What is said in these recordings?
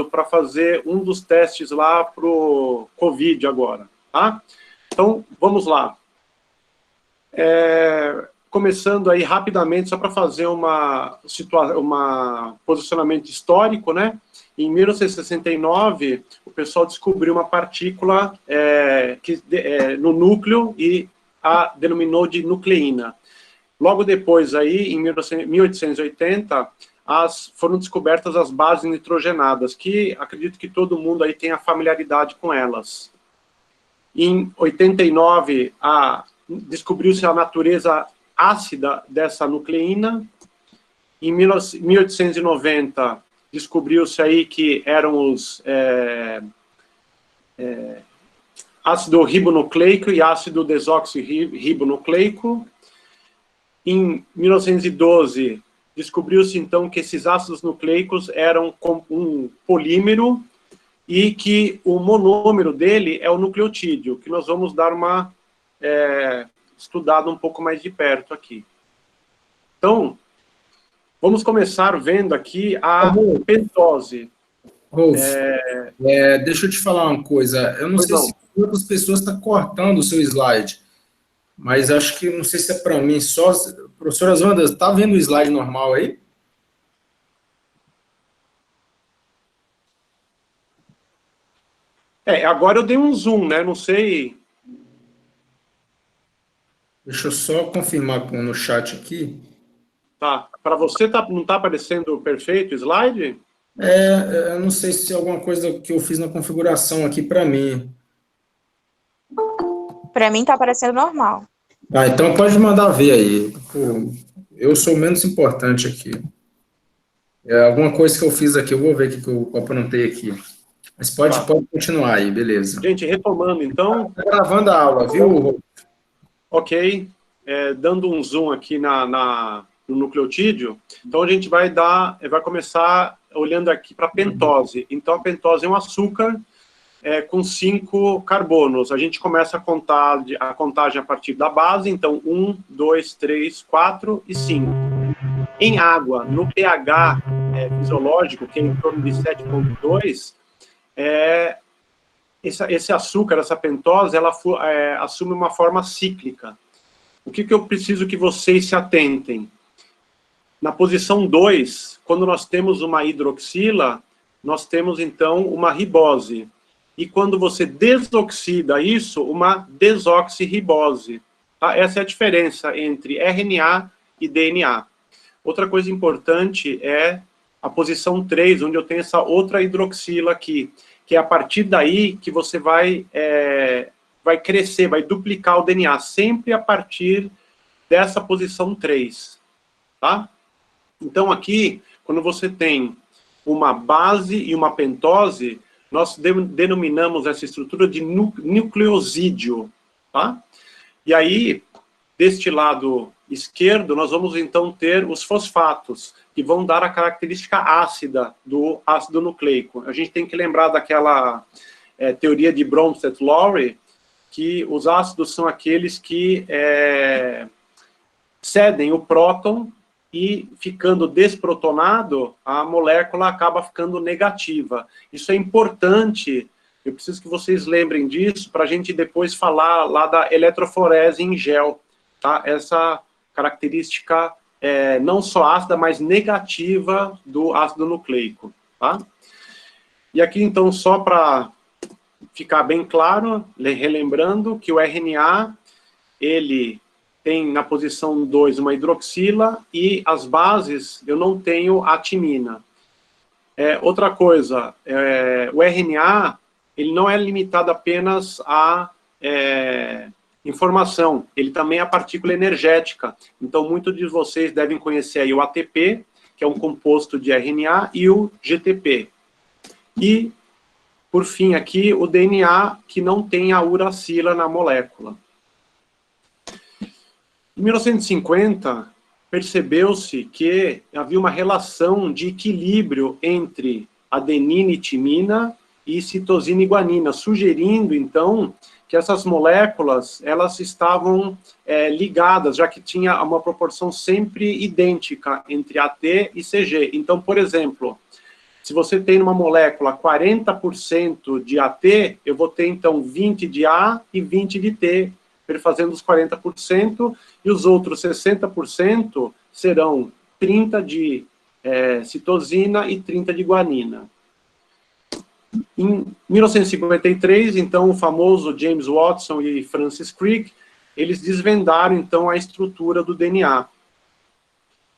para fazer um dos testes lá para o COVID agora, tá? Então, vamos lá. Começando aí rapidamente, só para fazer uma posicionamento histórico, né? Em 1969, o pessoal descobriu uma partícula no núcleo e a denominou de nucleína. Logo depois, aí, em 1880, foram descobertas as bases nitrogenadas, que acredito que todo mundo aí tenha familiaridade com elas. Em 89, descobriu-se a natureza ácida dessa nucleína. Em 1890, descobriu-se aí que eram os ácido ribonucleico e ácido desoxirribonucleico. Em 1912, descobriu-se, então, que esses ácidos nucleicos eram um polímero e que o monômero dele é o nucleotídeo, que nós vamos dar uma estudada um pouco mais de perto aqui. Então, vamos começar vendo aqui a pentose. Rolf, deixa eu te falar uma coisa. Eu não sei se outras pessoas estão cortando o seu slide, mas acho que, não sei se é para mim só. Professora Wanda, está vendo o slide normal aí? Agora eu dei um zoom, né? Não sei. Deixa eu só confirmar no chat aqui. Tá. Para você não está aparecendo perfeito o slide? Eu não sei se é alguma coisa que eu fiz na configuração aqui para mim. Para mim está aparecendo normal. Então pode mandar ver aí. Pô, eu sou o menos importante aqui. Alguma coisa que eu fiz aqui, eu vou ver o que eu aprontei aqui. Mas pode continuar aí, beleza. Gente, retomando então. Está gravando a aula, viu? Ok. Dando um zoom aqui no nucleotídeo. Então a gente vai começar olhando aqui para a pentose. Então a pentose é um açúcar com 5 carbonos. A gente começa a contagem a partir da base, então 1, 2, 3, 4 e 5. Em água, no pH fisiológico, que é em torno de 7,2, esse açúcar, essa pentose, ela assume uma forma cíclica. O que eu preciso que vocês se atentem? Na posição 2, quando nós temos uma hidroxila, nós temos, então, uma ribose. E quando você desoxida isso, uma desoxirribose. Tá? Essa é a diferença entre RNA e DNA. Outra coisa importante é a posição 3, onde eu tenho essa outra hidroxila aqui, que é a partir daí que você vai crescer, vai duplicar o DNA, sempre a partir dessa posição 3. Tá? Então, aqui, quando você tem uma base e uma pentose, nós denominamos essa estrutura de nucleosídeo, tá? E aí, deste lado esquerdo, nós vamos então ter os fosfatos, que vão dar a característica ácida do ácido nucleico. A gente tem que lembrar daquela teoria de Bronsted-Lowry, que os ácidos são aqueles que cedem o próton e, ficando desprotonado, a molécula acaba ficando negativa. Isso é importante, eu preciso que vocês lembrem disso, para a gente depois falar lá da eletroforese em gel, tá? Essa característica não só ácida, mas negativa do ácido nucleico, tá? E aqui, então, só para ficar bem claro, relembrando que o RNA, ele tem na posição 2 uma hidroxila e as bases eu não tenho a timina. Outra coisa, o RNA, ele não é limitado apenas à informação, ele também é a partícula energética. Então, muitos de vocês devem conhecer aí o ATP, que é um composto de RNA, e o GTP. E, por fim, aqui, o DNA, que não tem a uracila na molécula. Em 1950, percebeu-se que havia uma relação de equilíbrio entre adenina e timina e citosina e guanina, sugerindo, então, que essas moléculas, elas estavam ligadas, já que tinha uma proporção sempre idêntica entre AT e CG. Então, por exemplo, Se você tem numa molécula 40% de AT, eu vou ter, então, 20 de A e 20 de T, fazendo os 40%, e os outros 60% serão 30 de citosina e 30 de guanina. Em 1953, então, o famoso James Watson e Francis Crick, eles desvendaram, então, a estrutura do DNA.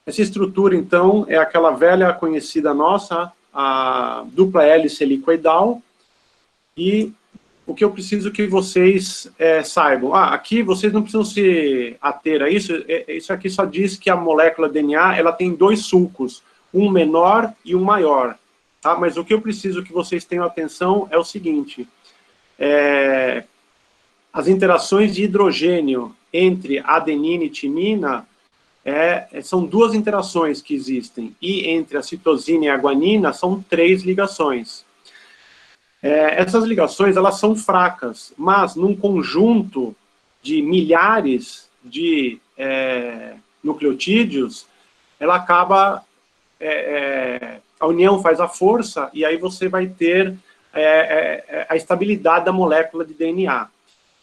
Essa estrutura, então, é aquela velha conhecida nossa, a dupla hélice helicoidal, e o que eu preciso que vocês saibam. Aqui vocês não precisam se ater a isso, isso aqui só diz que a molécula DNA, ela tem dois sulcos, um menor e um maior. Tá? Mas o que eu preciso que vocês tenham atenção é o seguinte, as interações de hidrogênio entre adenina e timina são duas interações que existem, e entre a citosina e a guanina são 3 ligações. Essas ligações, elas são fracas, mas num conjunto de milhares de nucleotídeos, ela acaba, a união faz a força, e aí você vai ter a estabilidade da molécula de DNA.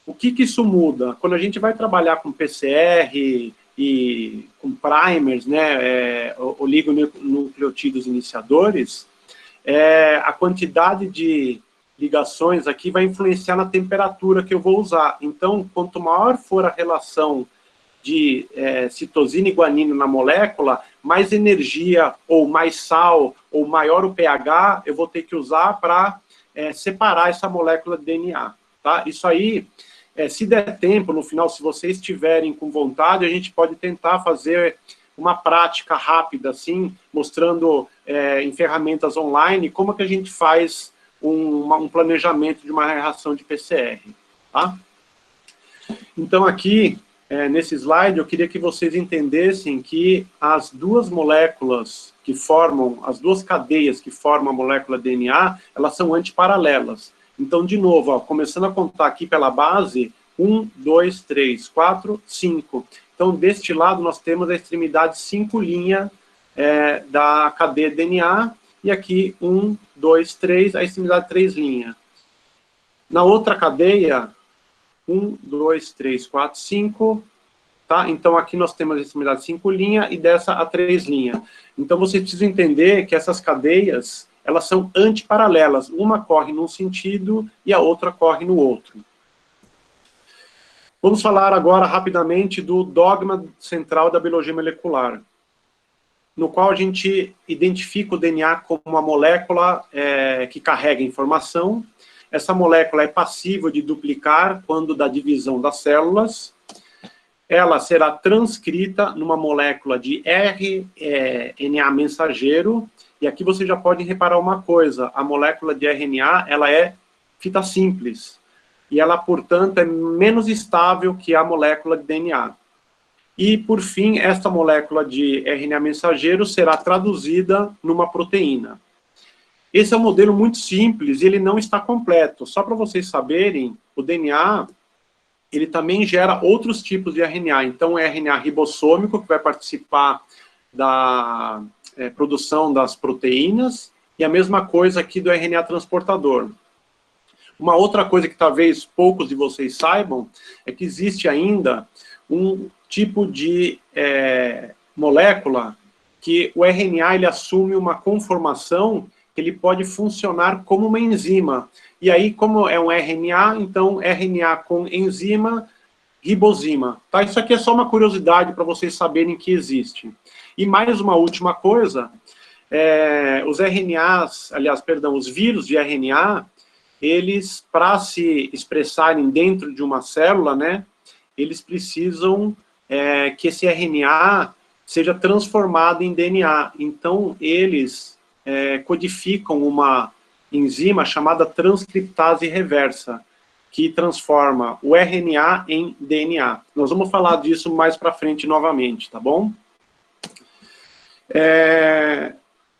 O que isso muda? Quando a gente vai trabalhar com PCR e com primers, né, oligonucleotídeos iniciadores, a quantidade de ligações aqui vai influenciar na temperatura que eu vou usar. Então, quanto maior for a relação de citosina e guanina na molécula, mais energia, ou mais sal, ou maior o pH, eu vou ter que usar para separar essa molécula de DNA. Tá? Isso aí, se der tempo, no final, se vocês estiverem com vontade, a gente pode tentar fazer uma prática rápida, assim, mostrando em ferramentas online como é que a gente faz um planejamento de uma reação de PCR. Tá? Então, aqui, nesse slide, eu queria que vocês entendessem que as duas moléculas que formam, as duas cadeias que formam a molécula DNA, elas são antiparalelas. Então, de novo, ó, começando a contar aqui pela base, 1, 2, 3, 4, 5. Então, deste lado, nós temos a extremidade 5' da cadeia DNA, e aqui 1, 2, 3, a extremidade 3'. Na outra cadeia, 1, 2, 3, 4, 5, tá? Então, aqui nós temos a extremidade 5' e dessa a 3'. Então, vocês precisam entender que essas cadeias, elas são antiparalelas. Uma corre num sentido e a outra corre no outro. Vamos falar agora rapidamente do dogma central da biologia molecular, no qual a gente identifica o DNA como uma molécula que carrega informação. Essa molécula é passível de duplicar quando da divisão das células. Ela será transcrita numa molécula de RNA mensageiro. E aqui você já pode reparar uma coisa, a molécula de RNA, ela é fita simples. E ela, portanto, é menos estável que a molécula de DNA. E, por fim, esta molécula de RNA mensageiro será traduzida numa proteína. Esse é um modelo muito simples e ele não está completo. Só para vocês saberem, o DNA, ele também gera outros tipos de RNA. Então, é RNA ribossômico, que vai participar da produção das proteínas, e a mesma coisa aqui do RNA transportador. Uma outra coisa que talvez poucos de vocês saibam, é que existe ainda um tipo de molécula que o RNA ele assume uma conformação que ele pode funcionar como uma enzima. E aí, como é um RNA, então RNA com enzima, ribosima. Tá? Isso aqui é só uma curiosidade para vocês saberem que existe. E mais uma última coisa, os RNAs, aliás, perdão, os vírus de RNA, eles, para se expressarem dentro de uma célula, né, eles precisam que esse RNA seja transformado em DNA. Então, eles codificam uma enzima chamada transcriptase reversa, que transforma o RNA em DNA. Nós vamos falar disso mais para frente novamente, tá bom?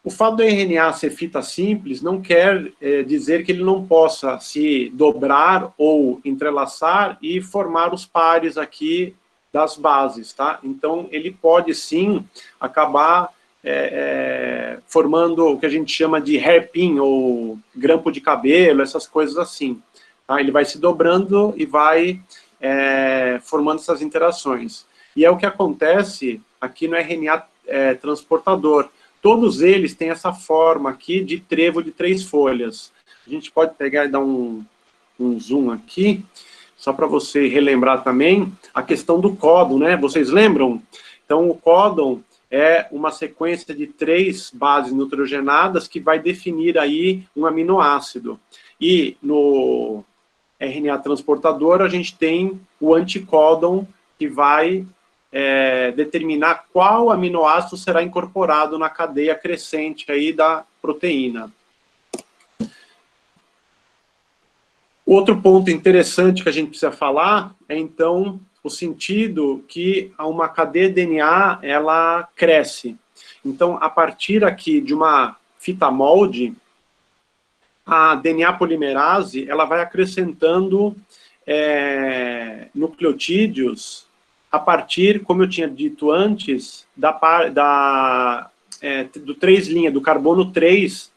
O fato do RNA ser fita simples não quer dizer que ele não possa se dobrar ou entrelaçar e formar os pares aqui das bases, tá? Então, ele pode sim acabar formando o que a gente chama de hairpin, ou grampo de cabelo, essas coisas assim. Tá? Ele vai se dobrando e vai formando essas interações. E é o que acontece aqui no RNA transportador. Todos eles têm essa forma aqui de trevo de 3 folhas. A gente pode pegar e dar um zoom aqui, só para você relembrar também a questão do códon, né? Vocês lembram? Então, o códon é uma sequência de 3 bases nitrogenadas que vai definir aí um aminoácido. E no RNA transportador, a gente tem o anticódon, que vai determinar qual aminoácido será incorporado na cadeia crescente aí da proteína. Outro ponto interessante que a gente precisa falar é, então, o sentido que uma cadeia DNA, ela cresce. Então, a partir aqui de uma fita molde, a DNA polimerase, ela vai acrescentando nucleotídeos a partir, como eu tinha dito antes, do 3' do carbono 3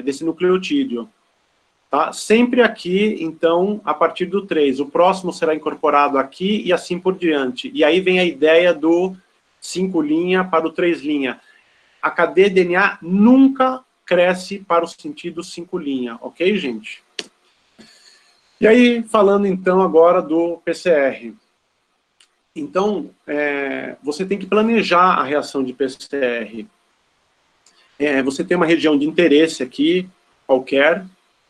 desse nucleotídeo. Tá? Sempre aqui, então, a partir do 3. O próximo será incorporado aqui e assim por diante. E aí vem a ideia do 5' para o 3'. A cadeia DNA nunca cresce para o sentido 5', ok, gente? E aí, falando então agora do PCR. Então, você tem que planejar a reação de PCR. Você tem uma região de interesse aqui, qualquer.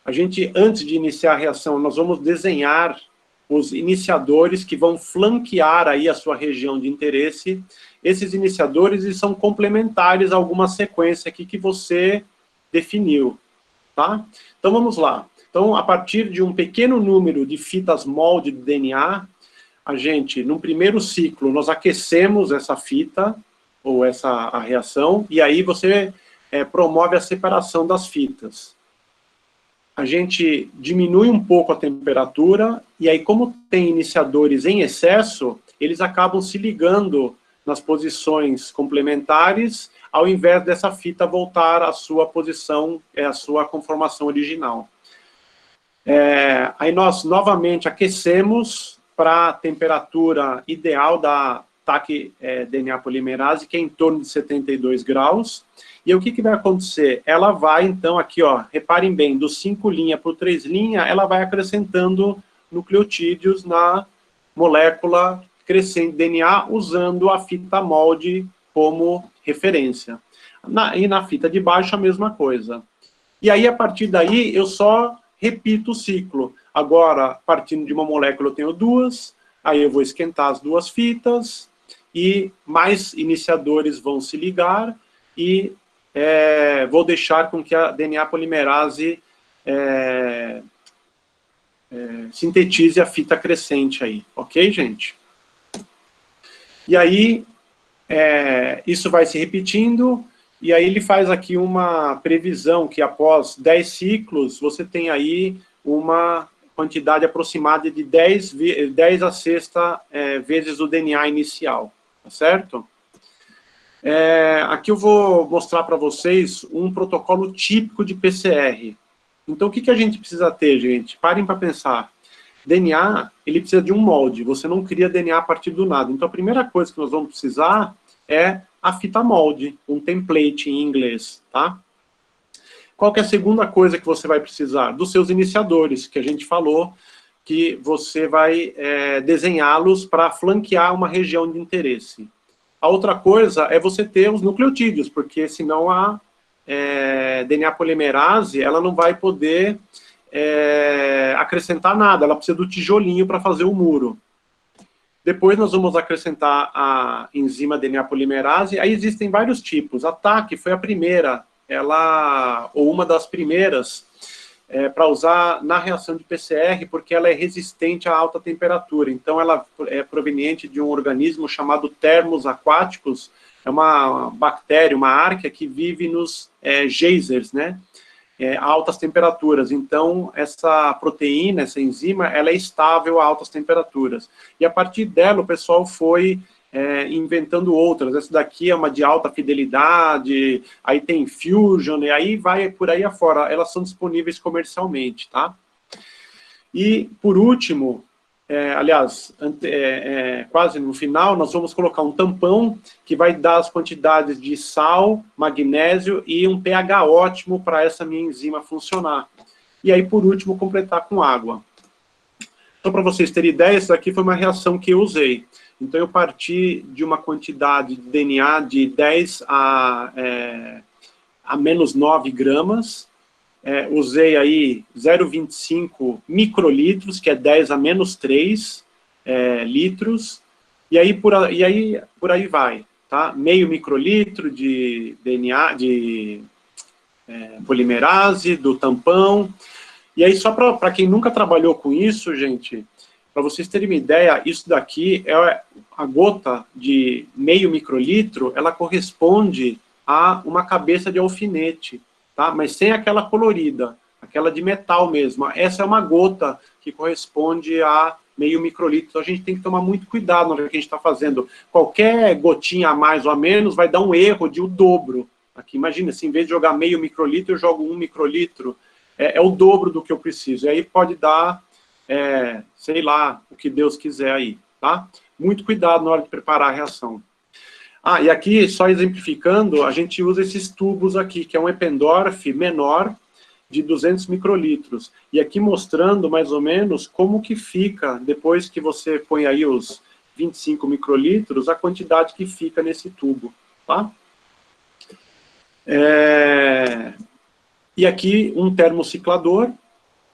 A gente, antes de iniciar a reação, nós vamos desenhar os iniciadores que vão flanquear aí a sua região de interesse. Esses iniciadores eles são complementares a alguma sequência aqui que você definiu, tá? Então, vamos lá. Então, a partir de um pequeno número de fitas molde de DNA, a gente, no primeiro ciclo, nós aquecemos essa fita, ou a reação, e aí você promove a separação das fitas. A gente diminui um pouco a temperatura, e aí, como tem iniciadores em excesso, eles acabam se ligando nas posições complementares, ao invés dessa fita voltar à sua posição, à sua conformação original. Aí nós novamente aquecemos para a temperatura ideal da TAC DNA polimerase, que é em torno de 72 graus. E o que vai acontecer? Ela vai, então, aqui, ó, reparem bem, do 5' para o 3', ela vai acrescentando nucleotídeos na molécula crescente DNA, usando a fita molde como referência. E na fita de baixo, a mesma coisa. E aí, a partir daí, eu só repito o ciclo. Agora, partindo de uma molécula, eu tenho 2, aí eu vou esquentar as 2 fitas, e mais iniciadores vão se ligar, e vou deixar com que a DNA polimerase sintetize a fita crescente aí. Ok, gente? E aí, isso vai se repetindo, e aí ele faz aqui uma previsão que após 10 ciclos, você tem aí uma quantidade aproximada de 10 a sexta vezes o DNA inicial, tá certo? Aqui eu vou mostrar para vocês um protocolo típico de PCR. Então, o que a gente precisa ter, gente? Parem para pensar. DNA, ele precisa de um molde. Você não cria DNA a partir do nada. Então, a primeira coisa que nós vamos precisar é a fita molde, um template em inglês, tá? Qual que é a segunda coisa que você vai precisar? Dos seus iniciadores, que a gente falou, que você vai desenhá-los para flanquear uma região de interesse. A outra coisa é você ter os nucleotídeos, porque senão a DNA polimerase, ela não vai poder acrescentar nada, ela precisa do tijolinho para fazer o muro. Depois nós vamos acrescentar a enzima DNA polimerase, aí existem vários tipos. A TAC foi a primeira, ou uma das primeiras, para usar na reação de PCR, porque ela é resistente a alta temperatura. Então, ela é proveniente de um organismo chamado termos aquáticos, é uma bactéria, uma árquea que vive nos geysers, né? A altas temperaturas. Então, essa proteína, essa enzima, ela é estável a altas temperaturas. E a partir dela, o pessoal foi inventando outras. Essa daqui é uma de alta fidelidade, aí tem Fusion, e aí vai por aí afora. Elas são disponíveis comercialmente, tá? E, por último, aliás, quase no final, nós vamos colocar um tampão que vai dar as quantidades de sal, magnésio e um pH ótimo para essa minha enzima funcionar. E aí, por último, completar com água. Então, para vocês terem ideia, essa aqui foi uma reação que eu usei. Então, eu parti de uma quantidade de DNA de 10 a menos 9 gramas, usei aí 0,25 microlitros, que é 10 a menos 3 litros, e aí por aí vai, tá? Meio microlitro de DNA, de polimerase, do tampão, e aí só para quem nunca trabalhou com isso, gente, para vocês terem uma ideia, isso daqui é a gota de meio microlitro, ela corresponde a uma cabeça de alfinete, tá? Mas sem aquela colorida, aquela de metal mesmo. Essa é uma gota que corresponde a meio microlitro. Então a gente tem que tomar muito cuidado na hora que a gente está fazendo. Qualquer gotinha a mais ou a menos vai dar um erro de o dobro. Aqui, imagina, se em vez de jogar meio microlitro, eu jogo 1 microlitro, é o dobro do que eu preciso. E aí pode dar, sei lá, o que Deus quiser aí, tá? Muito cuidado na hora de preparar a reação. E aqui, só exemplificando, a gente usa esses tubos aqui, que é um Eppendorf menor, de 200 microlitros. E aqui mostrando, mais ou menos, como que fica, depois que você põe aí os 25 microlitros, a quantidade que fica nesse tubo, tá? E aqui, um termociclador.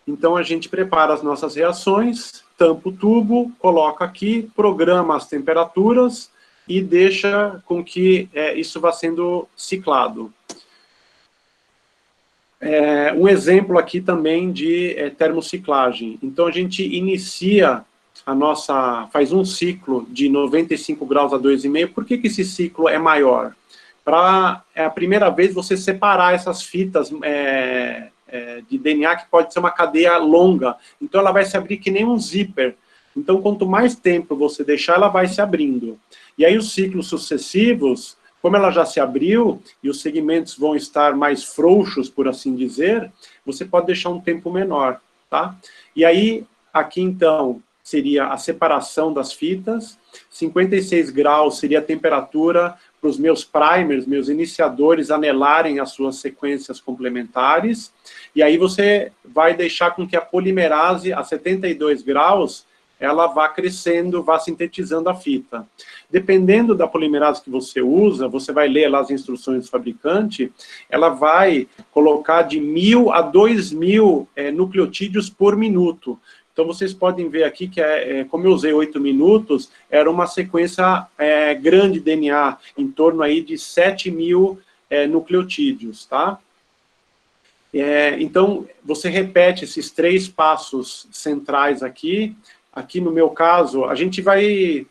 Então, a gente prepara as nossas reações, tampa o tubo, coloca aqui, programa as temperaturas e deixa com que isso vá sendo ciclado. Um exemplo aqui também de termociclagem. Então, a gente inicia faz um ciclo de 95 graus a 2,5. Por que esse ciclo é maior? Para, a primeira vez, você separar essas fitas de DNA, que pode ser uma cadeia longa. Então, ela vai se abrir que nem um zíper. Então, quanto mais tempo você deixar, ela vai se abrindo. E aí, os ciclos sucessivos, como ela já se abriu, e os segmentos vão estar mais frouxos, por assim dizer, você pode deixar um tempo menor, tá? E aí, aqui, então, seria a separação das fitas, 56 graus seria a temperatura para os meus primers, meus iniciadores, anelarem as suas sequências complementares, e aí você vai deixar com que a polimerase, a 72 graus, ela vá crescendo, vá sintetizando a fita. Dependendo da polimerase que você usa, você vai ler lá as instruções do fabricante, ela vai colocar de 1.000 a 2.000 nucleotídeos por minuto. Então, vocês podem ver aqui que, como eu usei 8 minutos, era uma sequência grande de DNA, em torno aí de 7.000 nucleotídeos, tá? Então, você repete esses 3 passos centrais aqui. Aqui, no meu caso, a gente vai,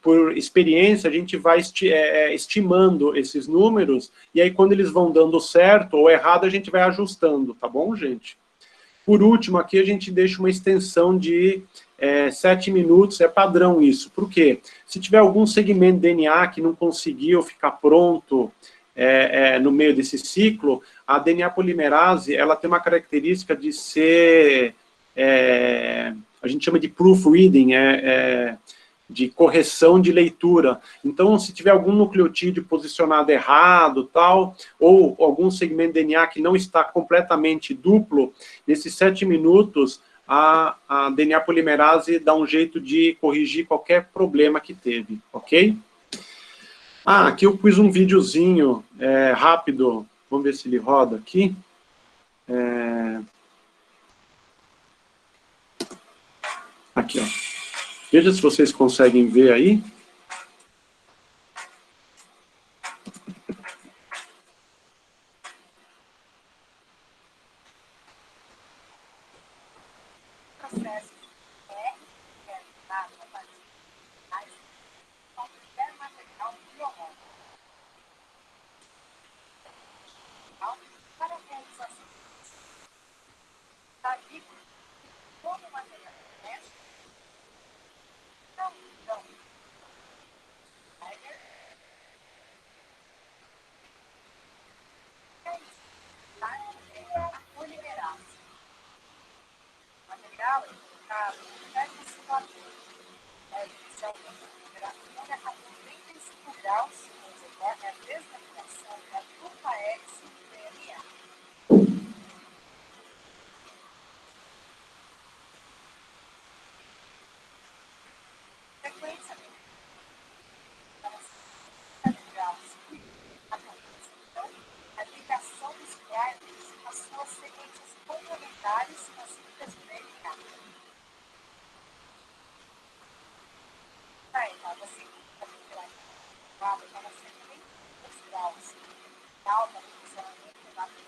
por experiência, a gente vai estimando esses números, e aí, quando eles vão dando certo ou errado, a gente vai ajustando, tá bom, gente? Por último, aqui a gente deixa uma extensão de 7 minutos, é padrão isso. Por quê? Se tiver algum segmento de DNA que não conseguiu ficar pronto no meio desse ciclo, a DNA polimerase, ela tem uma característica de ser, a gente chama de proofreading, de correção de leitura. Então, se tiver algum nucleotídeo posicionado errado, tal, ou algum segmento de DNA que não está completamente duplo, nesses 7 minutos, a DNA polimerase dá um jeito de corrigir qualquer problema que teve, ok? Aqui eu pus um videozinho rápido, vamos ver se ele roda aqui. Aqui, ó. Veja se vocês conseguem ver aí.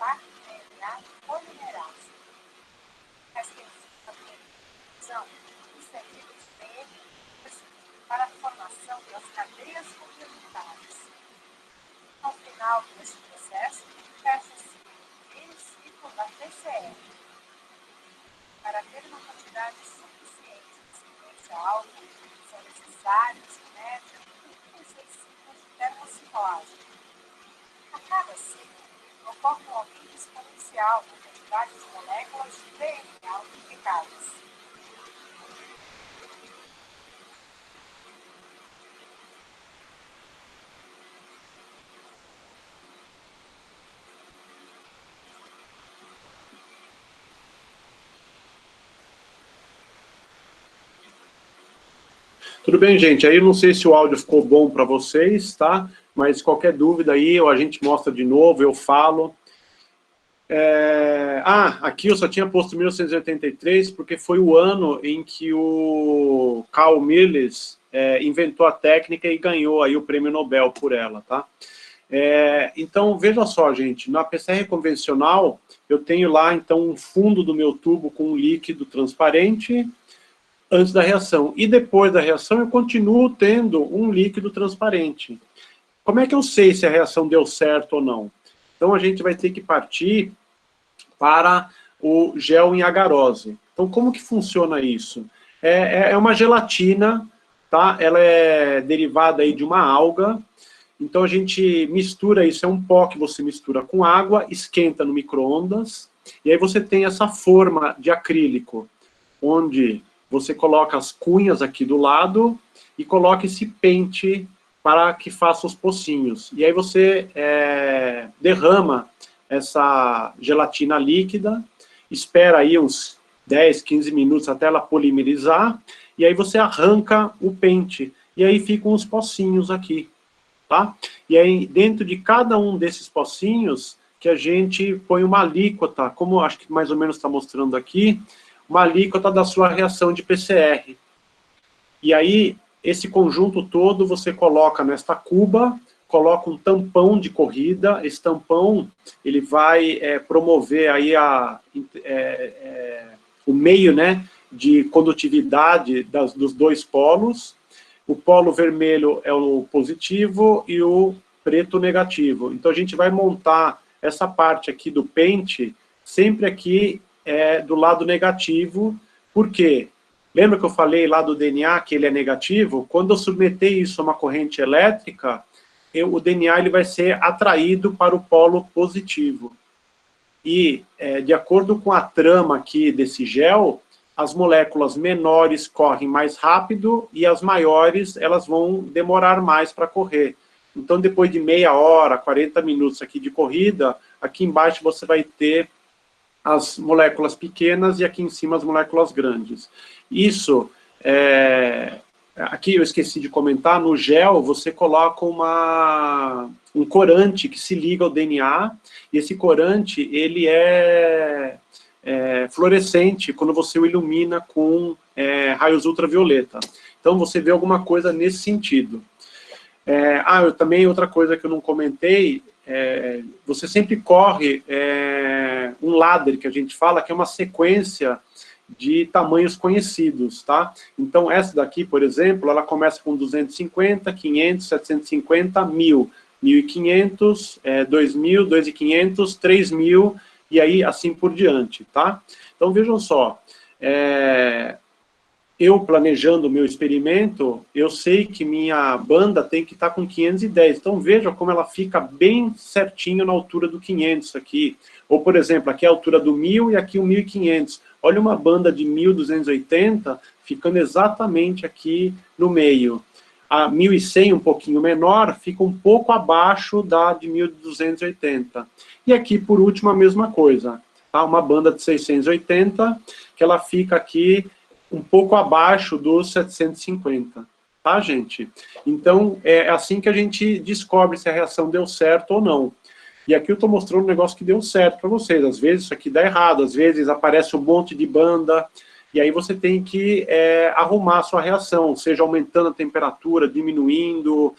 impacto no DNA polimerase. Mas que existe a previsão dos serviços médicos para a formação das cadeias complementares. Ao final desse processo, fecha-se o ciclo da PCR. Para ter uma quantidade suficiente de sequência alta, são necessários, em média, 36 ciclos de termociclagem. A cada ciclo, ocorre um aumento exponencial na quantidade de moléculas de DNA unificadas. Tudo bem, gente? Aí eu não sei se o áudio ficou bom para vocês, tá? Mas qualquer dúvida aí, ou a gente mostra de novo, eu falo. Aqui eu só tinha posto 1983, porque foi o ano em que o Carl Milles inventou a técnica e ganhou aí o prêmio Nobel por ela, tá? Então, veja só, gente, na PCR convencional, eu tenho lá, então, um fundo do meu tubo com um líquido transparente, antes da reação. E depois da reação, eu continuo tendo um líquido transparente. Como é que eu sei se a reação deu certo ou não? Então, a gente vai ter que partir para o gel em agarose. Então, como que funciona isso? É uma gelatina, tá? Ela é derivada aí de uma alga. Então, a gente mistura isso, é um pó que você mistura com água, esquenta no micro-ondas, e aí você tem essa forma de acrílico, onde você coloca as cunhas aqui do lado e coloca esse pente para que faça os pocinhos. E aí você derrama essa gelatina líquida, espera aí uns 10, 15 minutos até ela polimerizar, e aí você arranca o pente, e aí ficam os pocinhos aqui, tá? E aí dentro de cada um desses pocinhos, que a gente põe uma alíquota, como acho que mais ou menos está mostrando aqui, uma alíquota da sua reação de PCR. E aí, esse conjunto todo você coloca nesta cuba, coloca um tampão de corrida, esse tampão, ele vai promover aí o meio, né, de condutividade dos dois polos. O polo vermelho é o positivo e o preto o negativo. Então, a gente vai montar essa parte aqui do pente, sempre aqui do lado negativo. Por quê? Lembra que eu falei lá do DNA que ele é negativo? Quando eu submeter isso a uma corrente elétrica, o DNA ele vai ser atraído para o polo positivo. E, de acordo com a trama aqui desse gel, as moléculas menores correm mais rápido e as maiores, elas vão demorar mais para correr. Então, depois de meia hora, 40 minutos aqui de corrida, aqui embaixo você vai ter as moléculas pequenas e aqui em cima as moléculas grandes. Isso, aqui eu esqueci de comentar, no gel você coloca um corante que se liga ao DNA, e esse corante, ele é fluorescente quando você o ilumina com raios ultravioleta. Então você vê alguma coisa nesse sentido. Também outra coisa que eu não comentei, você sempre corre um ladder, que a gente fala, que é uma sequência de tamanhos conhecidos, tá? Então, essa daqui, por exemplo, ela começa com 250, 500, 750, 1000, 1500, 2000, 2500, 3000, e aí assim por diante, tá? Então, vejam só, eu planejando o meu experimento, eu sei que minha banda tem que estar com 510. Então, veja como ela fica bem certinho na altura do 500 aqui. Ou, por exemplo, aqui é a altura do 1000 e aqui o 1500. Olha uma banda de 1280 ficando exatamente aqui no meio. A 1100, um pouquinho menor, fica um pouco abaixo da de 1280. E aqui, por último, a mesma coisa. Tá? Uma banda de 680, que ela fica aqui um pouco abaixo dos 750, tá, gente? Então, é assim que a gente descobre se a reação deu certo ou não. E aqui eu estou mostrando um negócio que deu certo para vocês. Às vezes isso aqui dá errado, às vezes aparece um monte de banda, e aí você tem que arrumar a sua reação, seja aumentando a temperatura, diminuindo,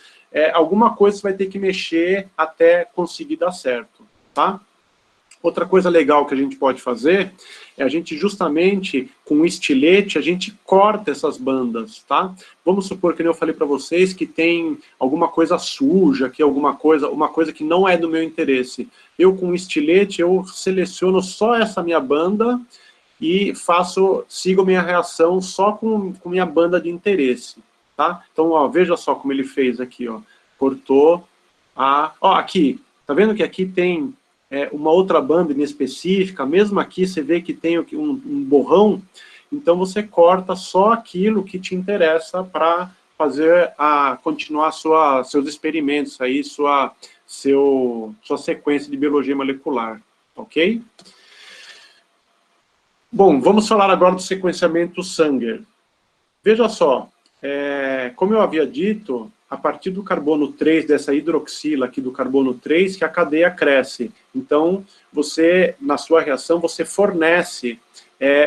alguma coisa você vai ter que mexer até conseguir dar certo, tá? Outra coisa legal que a gente pode fazer é a gente justamente, com um estilete, a gente corta essas bandas, tá? Vamos supor, que eu falei para vocês, que tem alguma coisa suja, que uma coisa que não é do meu interesse. Eu, com um estilete, eu seleciono só essa minha banda e sigo minha reação só com minha banda de interesse, tá? Então, ó, veja só como ele fez aqui, ó. Cortou ó, aqui, tá vendo que aqui tem uma outra banda específica, mesmo aqui você vê que tem um borrão, então você corta só aquilo que te interessa para fazer, continuar seus experimentos aí, sua sequência de biologia molecular, ok? Bom, vamos falar agora do sequenciamento Sanger. Veja só, como eu havia dito, a partir do carbono 3, dessa hidroxila aqui do carbono 3, que a cadeia cresce. Então, você, na sua reação, você fornece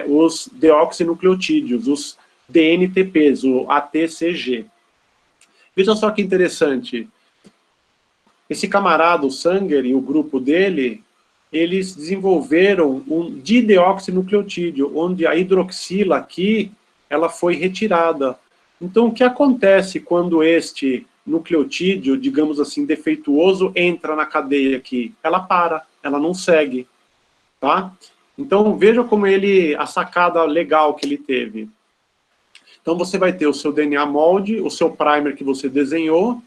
os deoxinucleotídeos, os DNTPs, o ATCG. Veja só que interessante. Esse camarada, o Sanger, e o grupo dele, eles desenvolveram um dideoxinucleotídeo, onde a hidroxila aqui, ela foi retirada. Então, o que acontece quando este nucleotídeo, digamos assim, defeituoso, entra na cadeia aqui? Ela para, ela não segue, tá? Então, veja como a sacada legal que ele teve. Então, você vai ter o seu DNA molde, o seu primer que você desenhou.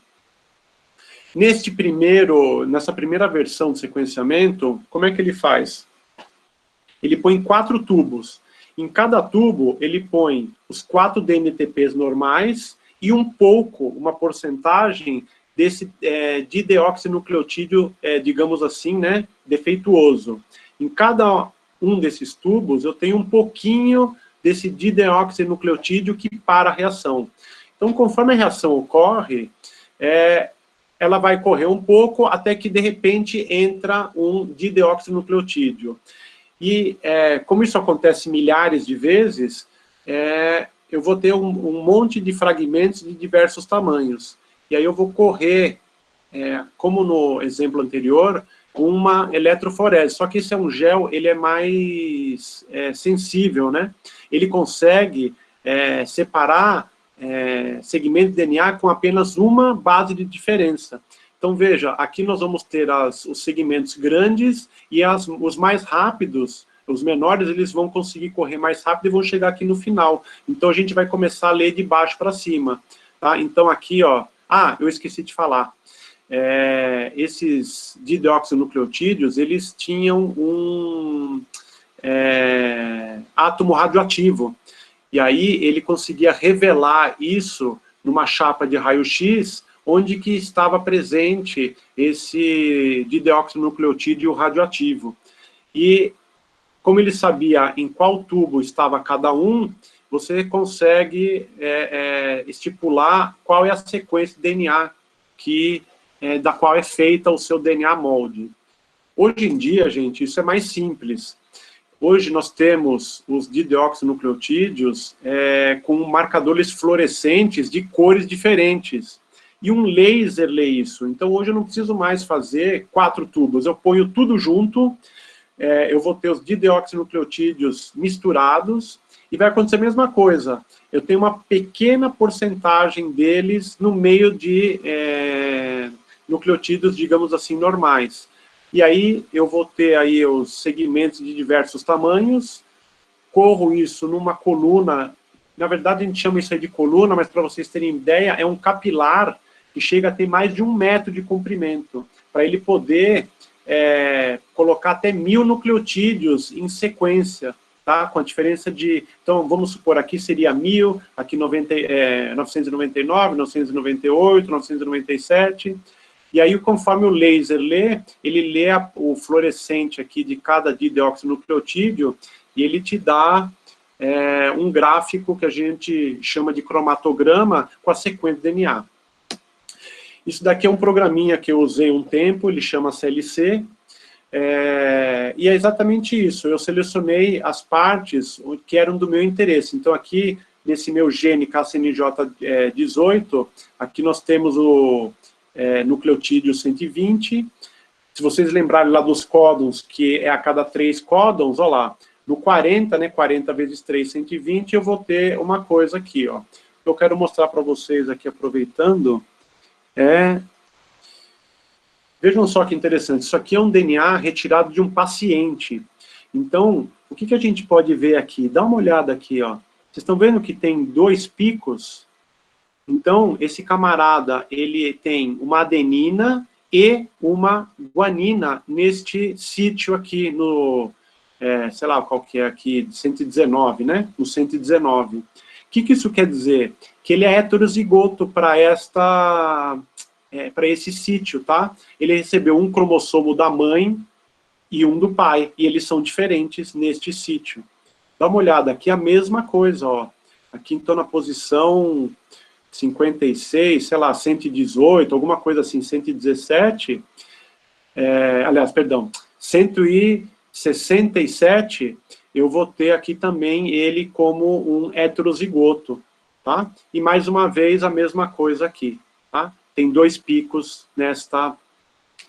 Nessa primeira versão de sequenciamento, como é que ele faz? Ele põe 4 tubos. Em cada tubo, ele põe os 4 DNTPs normais e uma porcentagem desse dideoxinucleotídeo, digamos assim, né, defeituoso. Em cada um desses tubos, eu tenho um pouquinho desse dideoxinucleotídeo que para a reação. Então, conforme a reação ocorre, ela vai correr um pouco até que, de repente, entra um dideoxinucleotídeo. E, como isso acontece milhares de vezes, eu vou ter um monte de fragmentos de diversos tamanhos. E aí eu vou correr, como no exemplo anterior, uma eletroforese. Só que esse é um gel, ele é mais sensível, né? Ele consegue separar segmentos de DNA com apenas uma base de diferença. Então, veja, aqui nós vamos ter os segmentos grandes e os mais rápidos, os menores, eles vão conseguir correr mais rápido e vão chegar aqui no final. Então, a gente vai começar a ler de baixo para cima. Tá? Então, aqui, ó... eu esqueci de falar. Esses dideoxinucleotídeos, eles tinham um átomo radioativo. E aí, ele conseguia revelar isso numa chapa de raio-x, onde que estava presente esse dideoxinucleotídeo radioativo. E, como ele sabia em qual tubo estava cada um, você consegue estipular qual é a sequência de DNA da qual é feita o seu DNA molde. Hoje em dia, gente, isso é mais simples. Hoje nós temos os dideoxinucleotídeos com marcadores fluorescentes de cores diferentes. E um laser lê isso. Então, hoje eu não preciso mais fazer 4 tubos. Eu ponho tudo junto, eu vou ter os dideoxinucleotídeos misturados, e vai acontecer a mesma coisa. Eu tenho uma pequena porcentagem deles no meio de nucleotídeos, digamos assim, normais. E aí, eu vou ter aí os segmentos de diversos tamanhos, corro isso numa coluna. Na verdade, a gente chama isso aí de coluna, mas para vocês terem ideia, é um capilar que chega a ter mais de 1 metro de comprimento, para ele poder colocar até 1000 nucleotídeos em sequência, tá? Com a diferença de... Então, vamos supor, aqui seria 1000, aqui 999, 998, 997... E aí, conforme o laser lê, ele lê o fluorescente aqui de cada dideoxinucleotídeo e ele te dá um gráfico que a gente chama de cromatograma com a sequência de DNA. Isso daqui é um programinha que eu usei um tempo, ele chama CLC, e é exatamente isso. Eu selecionei as partes que eram do meu interesse. Então, aqui, nesse meu gene KCNJ18, aqui nós temos o nucleotídeo 120, Se vocês lembrarem lá dos códons, que é a cada 3 códons, olha lá, no 40, né, 40 vezes 3, 120, eu vou ter uma coisa aqui, ó. Eu quero mostrar para vocês aqui, aproveitando, vejam só que interessante, isso aqui é um DNA retirado de um paciente. Então, o que a gente pode ver aqui? Dá uma olhada aqui, ó. Vocês estão vendo que tem 2 picos? Então, esse camarada, ele tem uma adenina e uma guanina neste sítio aqui no, sei lá qual que é aqui, 119, né? No 119. O que isso quer dizer? Que ele é heterozigoto para esse sítio, tá? Ele recebeu um cromossomo da mãe e um do pai, e eles são diferentes neste sítio. Dá uma olhada, aqui a mesma coisa, ó. Aqui, então, na posição 56, sei lá, 118, alguma coisa assim, 117, aliás, perdão, 167, eu vou ter aqui também ele como um heterozigoto, tá? E mais uma vez a mesma coisa aqui, tá? Tem 2 picos nesta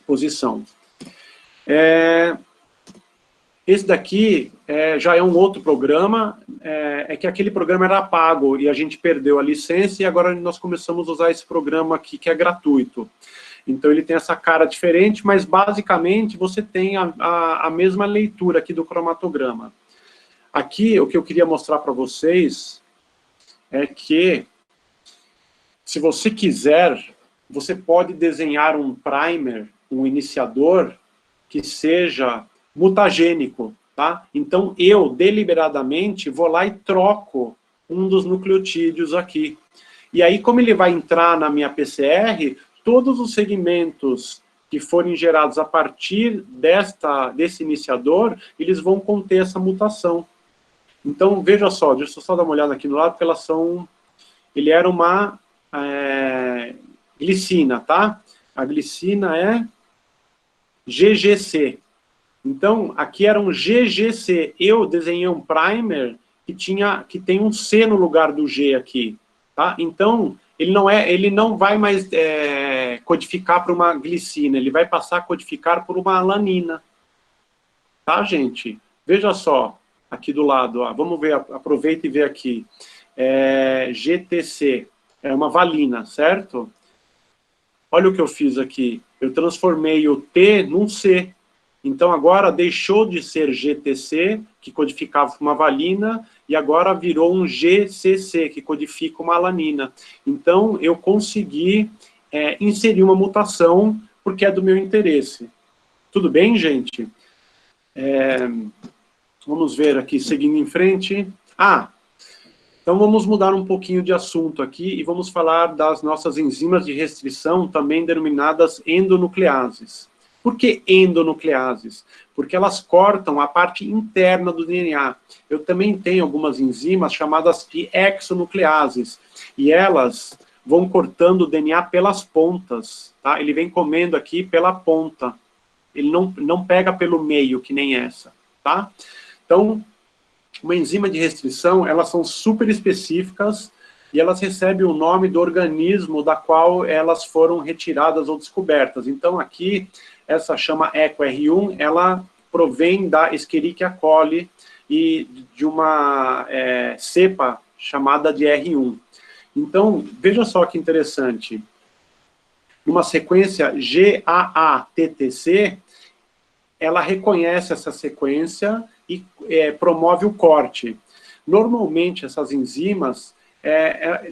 posição. Esse daqui já é um outro programa, é que aquele programa era pago e a gente perdeu a licença e agora nós começamos a usar esse programa aqui que é gratuito. Então ele tem essa cara diferente, mas basicamente você tem a mesma leitura aqui do cromatograma. Aqui o que eu queria mostrar para vocês é que, se você quiser, você pode desenhar um primer, um iniciador, que seja mutagênico, tá? Então, eu, deliberadamente, vou lá e troco um dos nucleotídeos aqui. E aí, como ele vai entrar na minha PCR, todos os segmentos que forem gerados a partir desse iniciador, eles vão conter essa mutação. Então, veja só, deixa eu só dar uma olhada aqui no lado, porque ele era uma glicina, tá? A glicina é GGC. Então, aqui era um GGC. Eu desenhei um primer que tem um C no lugar do G aqui, tá? Então, ele não vai mais codificar para uma glicina, ele vai passar a codificar por uma alanina. Tá, gente? Veja só, aqui do lado, ó, vamos ver, aproveita e vê aqui. GTC, é uma valina, certo? Olha o que eu fiz aqui. Eu transformei o T num C. Então, agora deixou de ser GTC, que codificava uma valina, e agora virou um GCC, que codifica uma alanina. Então, eu consegui inserir uma mutação, porque é do meu interesse. Tudo bem, gente? Vamos ver aqui, seguindo em frente. Então vamos mudar um pouquinho de assunto aqui e vamos falar das nossas enzimas de restrição, também denominadas endonucleases. Por que endonucleases? Porque elas cortam a parte interna do DNA. Eu também tenho algumas enzimas chamadas de exonucleases, e elas vão cortando o DNA pelas pontas, tá? Ele vem comendo aqui pela ponta. Ele não pega pelo meio, que nem essa, tá? Então, uma enzima de restrição, elas são super específicas e elas recebem o nome do organismo da qual elas foram retiradas ou descobertas. Então, aqui, essa chama EcoR1, ela provém da Escherichia coli e de uma cepa chamada de R1. Então, veja só que interessante. Numa sequência GAA-TTC, ela reconhece essa sequência e promove o corte. Normalmente, essas enzimas,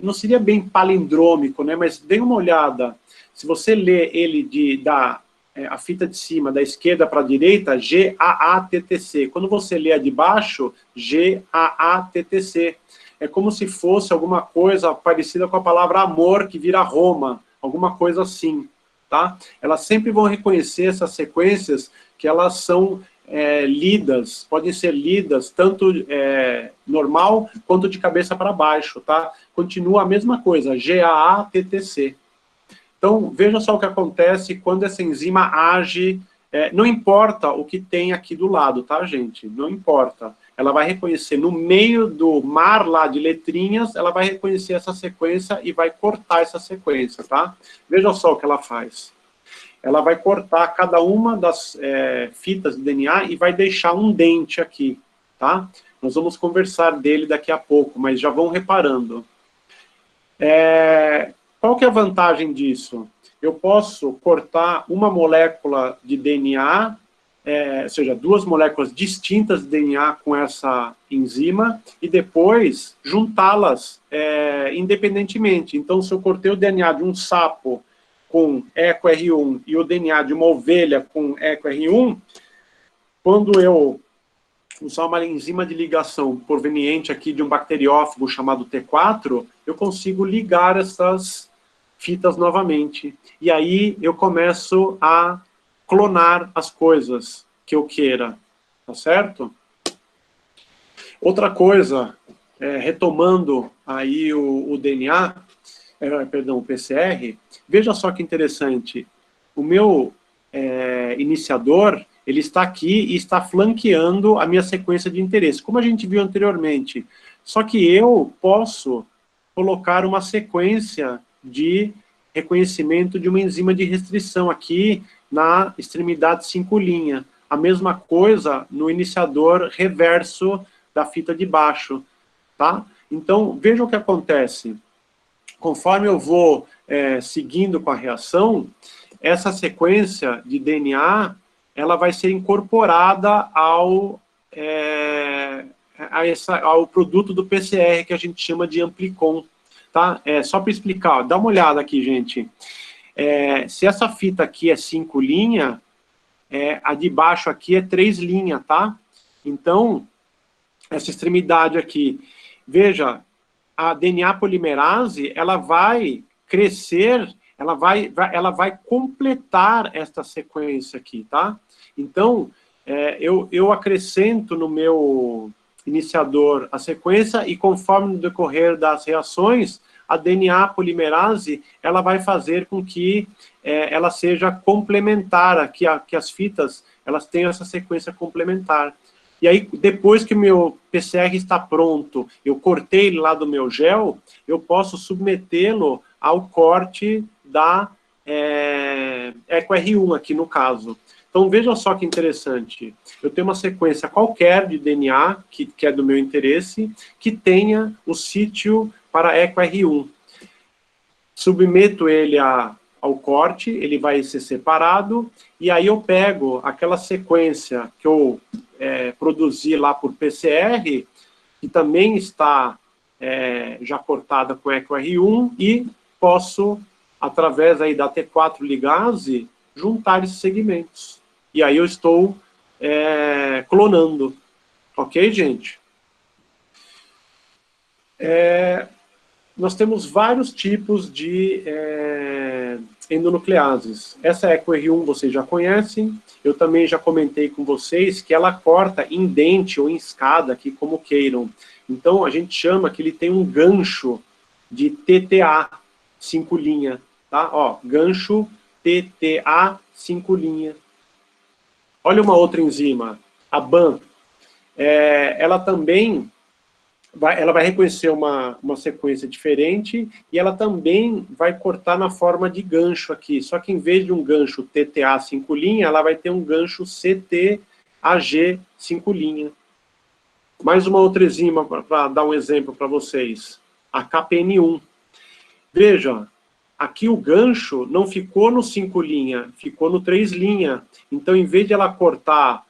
não seria bem palindrômico, né? Mas dê uma olhada. Se você lê ele a fita de cima, da esquerda para a direita, GAATTC. Quando você lê a de baixo, GAATTC. É como se fosse alguma coisa parecida com a palavra amor, que vira Roma, alguma coisa assim, tá? Elas sempre vão reconhecer essas sequências que elas são lidas, podem ser lidas tanto normal quanto de cabeça para baixo, tá? Continua a mesma coisa, GAATTC. Então, veja só o que acontece quando essa enzima age, não importa o que tem aqui do lado, tá, gente? Não importa. Ela vai reconhecer no meio do mar lá de letrinhas, ela vai reconhecer essa sequência e vai cortar essa sequência, tá? Veja só o que ela faz. ela vai cortar cada uma das fitas de DNA e vai deixar um dente aqui, tá? Nós vamos conversar dele daqui a pouco, mas já vão reparando. Qual que é a vantagem disso? Eu posso cortar uma molécula de DNA, ou seja, 2 moléculas distintas de DNA com essa enzima, e depois juntá-las independentemente. Então, se eu cortei o DNA de um sapo com EcoR1 e o DNA de uma ovelha com EcoR1, quando eu usar uma enzima de ligação proveniente aqui de um bacteriófago chamado T4, eu consigo ligar essas fitas novamente. E aí eu começo a clonar as coisas que eu queira, tá certo? Outra coisa, retomando aí o DNA, perdão, o PCR, veja só que interessante, o meu iniciador, ele está aqui e está flanqueando a minha sequência de interesse, como a gente viu anteriormente.'Só que eu posso colocar uma sequência de reconhecimento de uma enzima de restrição aqui na extremidade 5'. A mesma coisa no iniciador reverso da fita de baixo, tá? Então, veja o que acontece. Conforme eu vou seguindo com a reação, essa sequência de DNA, ela vai ser incorporada ao produto do PCR, que a gente chama de Amplicon, tá? Só para explicar, dá uma olhada aqui, gente. Se essa fita aqui é 5', a de baixo aqui é 3', tá? Então, essa extremidade aqui, veja, a DNA polimerase, ela vai crescer, ela vai completar esta sequência aqui, tá? Então, eu acrescento no meu iniciador a sequência e conforme no decorrer das reações, a DNA polimerase, ela vai fazer com que ela seja complementar, que as fitas, elas tenham essa sequência complementar. E aí, depois que o meu PCR está pronto, eu cortei ele lá do meu gel, eu posso submetê-lo ao corte da EcoR1 aqui no caso. Então, veja só que interessante. Eu tenho uma sequência qualquer de DNA, que é do meu interesse, que tenha o sítio para EcoR1. Submeto ele ao corte, ele vai ser separado, e aí eu pego aquela sequência que eu produzi lá por PCR, que também está já cortada com EcoR1, e posso, através aí da T4 ligase, juntar esses segmentos. E aí eu estou clonando. Ok, gente? Nós temos vários tipos de endonucleases. Essa EcoR1 vocês já conhecem. Eu também já comentei com vocês que ela corta em dente ou em escada, aqui como queiram. Então, a gente chama que ele tem um gancho de TTA, 5', tá? Ó, gancho TTA, 5'. Olha uma outra enzima, a BAM. Ela também ela vai reconhecer uma sequência diferente e ela também vai cortar na forma de gancho aqui. Só que em vez de um gancho TTA 5', ela vai ter um gancho CTAG 5'. Mais uma outra enzima para dar um exemplo para vocês. A KPN1. Veja, aqui o gancho não ficou no 5', ficou no 3'. Então, em vez de ela cortar,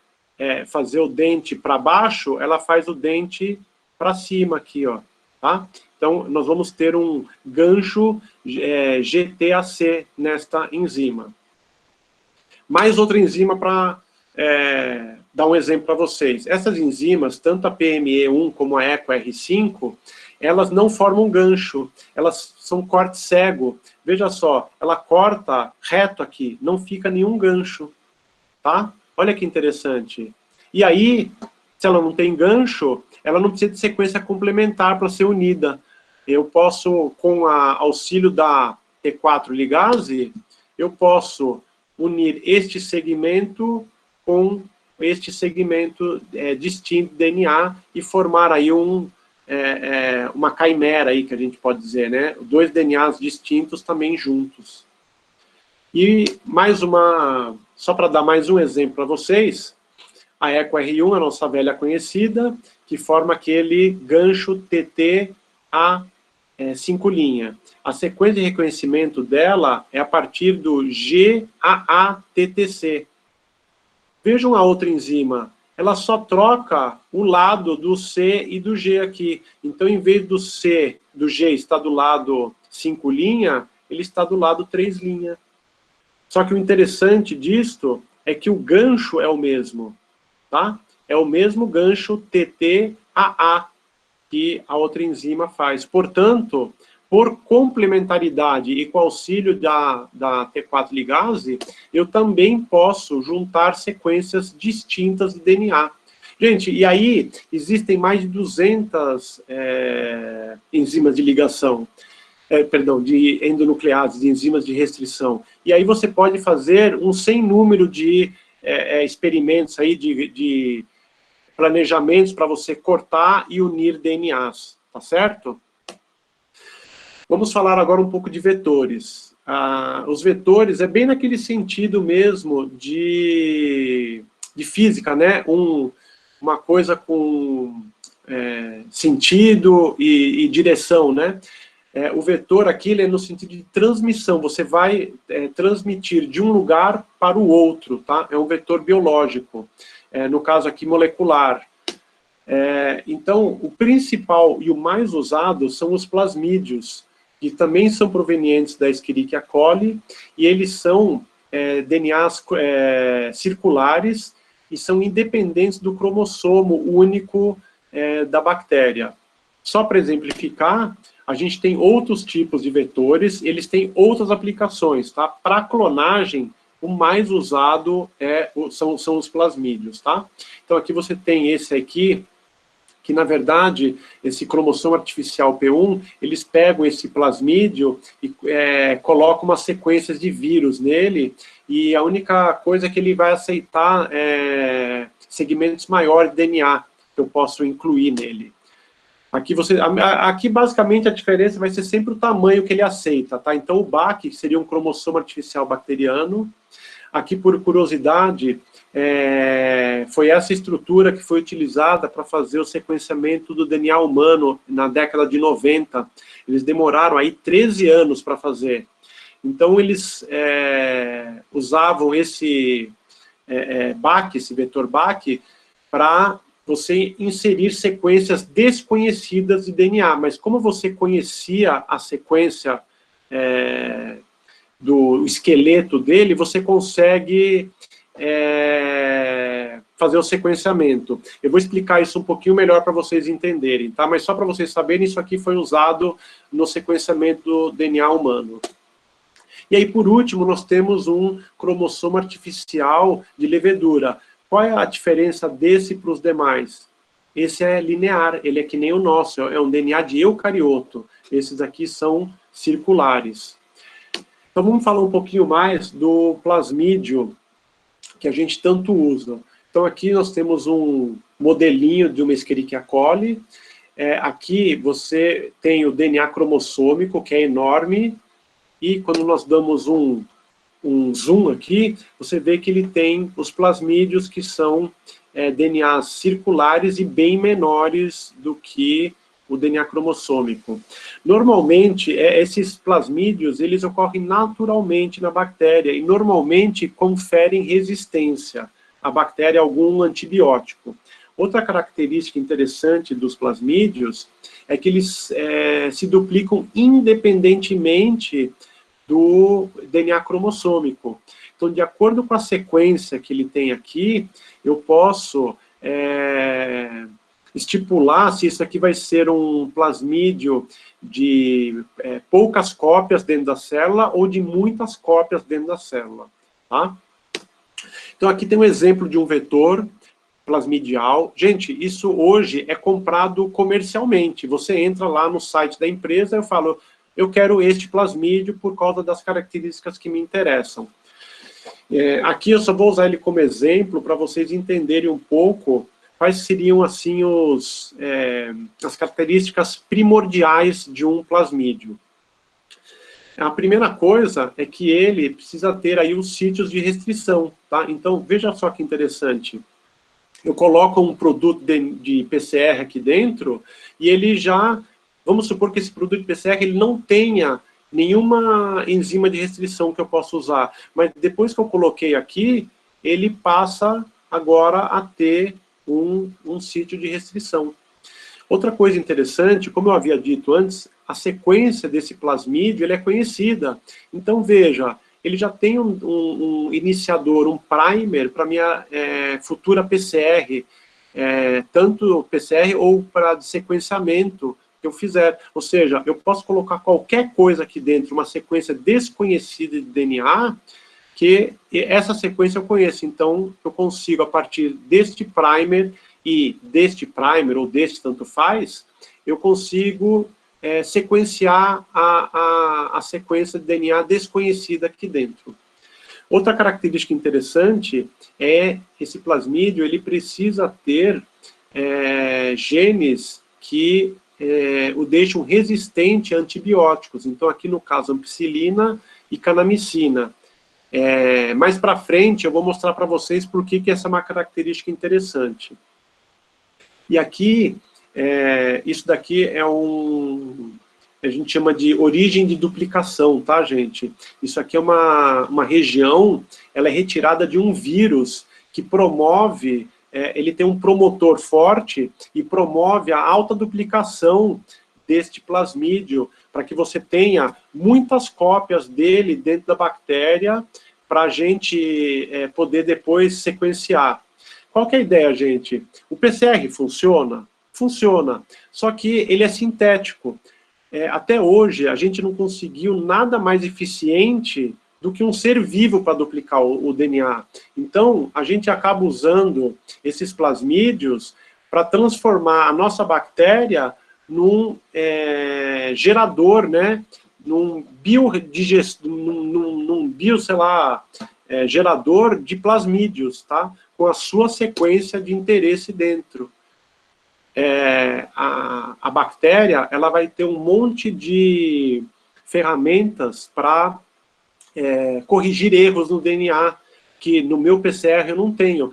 fazer o dente para baixo, ela faz o dente para cima aqui, ó, tá? Então, nós vamos ter um gancho GTAC nesta enzima. Mais outra enzima para dar um exemplo para vocês. Essas enzimas, tanto a PME1 como a EcoR5, elas não formam gancho, elas são corte cego. Veja só, ela corta reto aqui, não fica nenhum gancho, tá? Olha que interessante. E aí, se ela não tem gancho, ela não precisa de sequência complementar para ser unida. Eu posso, com o auxílio da T4 ligase, eu posso unir este segmento com este segmento distinto de DNA e formar aí uma caimera aí, que a gente pode dizer, né? 2 DNAs distintos também juntos. E mais uma, só para dar mais um exemplo para vocês, a Eco R1, a nossa velha conhecida, que forma aquele gancho TT a 5 linha. A sequência de reconhecimento dela é a partir do GAATTC. Vejam a outra enzima, ela só troca o lado do C e do G aqui. Então, em vez do C, do G estar do lado 5 linha, ele está do lado 3 linha. Só que o interessante disto é que o gancho é o mesmo, tá? É o mesmo gancho TTAA que a outra enzima faz. Portanto, por complementaridade e com auxílio da T4 ligase, eu também posso juntar sequências distintas de DNA. Gente, e aí existem mais de 200 enzimas de ligação, perdão, de endonucleases, de enzimas de restrição. E aí você pode fazer um sem número de experimentos aí, de planejamentos para você cortar e unir DNAs, tá certo? Vamos falar agora um pouco de vetores. Os vetores é bem naquele sentido mesmo de física, né? Uma coisa com sentido e direção, né? O vetor aqui ele é no sentido de transmissão, você vai transmitir de um lugar para o outro, tá? É um vetor biológico, no caso aqui molecular. Então, o principal e o mais usado são os plasmídios, que também são provenientes da Escherichia coli, e eles são DNAs circulares e são independentes do cromossomo único da bactéria. Só para exemplificar, a gente tem outros tipos de vetores, eles têm outras aplicações, tá? Para clonagem, o mais usado são os plasmídios, tá? Então aqui você tem esse aqui, que na verdade, esse cromossomo artificial P1, eles pegam esse plasmídio e colocam umas sequências de vírus nele, e a única coisa é que ele vai aceitar segmentos maiores de DNA que eu posso incluir nele. Aqui basicamente a diferença vai ser sempre o tamanho que ele aceita, tá? Então o BAC seria um cromossomo artificial bacteriano. Aqui, por curiosidade, foi essa estrutura que foi utilizada para fazer o sequenciamento do DNA humano na década de 90. Eles demoraram aí 13 anos para fazer. Então eles usavam esse BAC, esse vetor BAC, para você inserir sequências desconhecidas de DNA, mas como você conhecia a sequência do esqueleto dele, você consegue fazer o sequenciamento. Eu vou explicar isso um pouquinho melhor para vocês entenderem, tá? Mas só para vocês saberem, isso aqui foi usado no sequenciamento do DNA humano. E aí, por último, nós temos um cromossomo artificial de levedura. Qual é a diferença desse para os demais? Esse é linear, ele é que nem o nosso, é um DNA de eucarioto. Esses aqui são circulares. Então vamos falar um pouquinho mais do plasmídio que a gente tanto usa. Então aqui nós temos um modelinho de uma Escherichia coli. Aqui você tem o DNA cromossômico, que é enorme, e quando nós damos um zoom aqui, você vê que ele tem os plasmídios, que são DNAs circulares e bem menores do que o DNA cromossômico. Normalmente, esses plasmídios, eles ocorrem naturalmente na bactéria e normalmente conferem resistência à bactéria a algum antibiótico. Outra característica interessante dos plasmídios é que eles se duplicam independentemente do DNA cromossômico. Então, de acordo com a sequência que ele tem aqui, eu posso estipular se isso aqui vai ser um plasmídio de poucas cópias dentro da célula ou de muitas cópias dentro da célula, tá? Então, aqui tem um exemplo de um vetor plasmidial. Gente, isso hoje é comprado comercialmente. Você entra lá no site da empresa, eu falo, eu quero este plasmídio por causa das características que me interessam. Aqui eu só vou usar ele como exemplo para vocês entenderem um pouco quais seriam, assim, as características primordiais de um plasmídio. A primeira coisa é que ele precisa ter aí os sítios de restrição, tá? Então, veja só que interessante. Eu coloco um produto de PCR aqui dentro e ele já, vamos supor que esse produto de PCR ele não tenha nenhuma enzima de restrição que eu possa usar, mas depois que eu coloquei aqui, ele passa agora a ter um sítio de restrição. Outra coisa interessante, como eu havia dito antes, a sequência desse plasmídio ele é conhecida. Então, veja, ele já tem um iniciador, um primer para minha futura PCR, tanto PCR ou para sequenciamento que eu fizer. Ou seja, eu posso colocar qualquer coisa aqui dentro, uma sequência desconhecida de DNA, que essa sequência eu conheço. Então, eu consigo, a partir deste primer e deste primer, ou deste tanto faz, eu consigo sequenciar a sequência de DNA desconhecida aqui dentro. Outra característica interessante é esse plasmídio, ele precisa ter genes que o deixam resistente a antibióticos. Então, aqui no caso, ampicilina e canamicina. Mais para frente, eu vou mostrar para vocês por que essa é uma característica interessante. E aqui, isso daqui é a gente chama de origem de duplicação, tá, gente? Isso aqui é uma região, ela é retirada de um vírus que promove, ele tem um promotor forte e promove a alta duplicação deste plasmídio, para que você tenha muitas cópias dele dentro da bactéria, para a gente poder depois sequenciar. Qual que é a ideia, gente? O PCR funciona? Funciona, só que ele é sintético. Até hoje, a gente não conseguiu nada mais eficiente do que um ser vivo para duplicar o DNA. Então, a gente acaba usando esses plasmídios para transformar a nossa bactéria num gerador, né? Num gerador de plasmídios, tá? Com a sua sequência de interesse dentro. A bactéria, ela vai ter um monte de ferramentas para corrigir erros no DNA, que no meu PCR eu não tenho.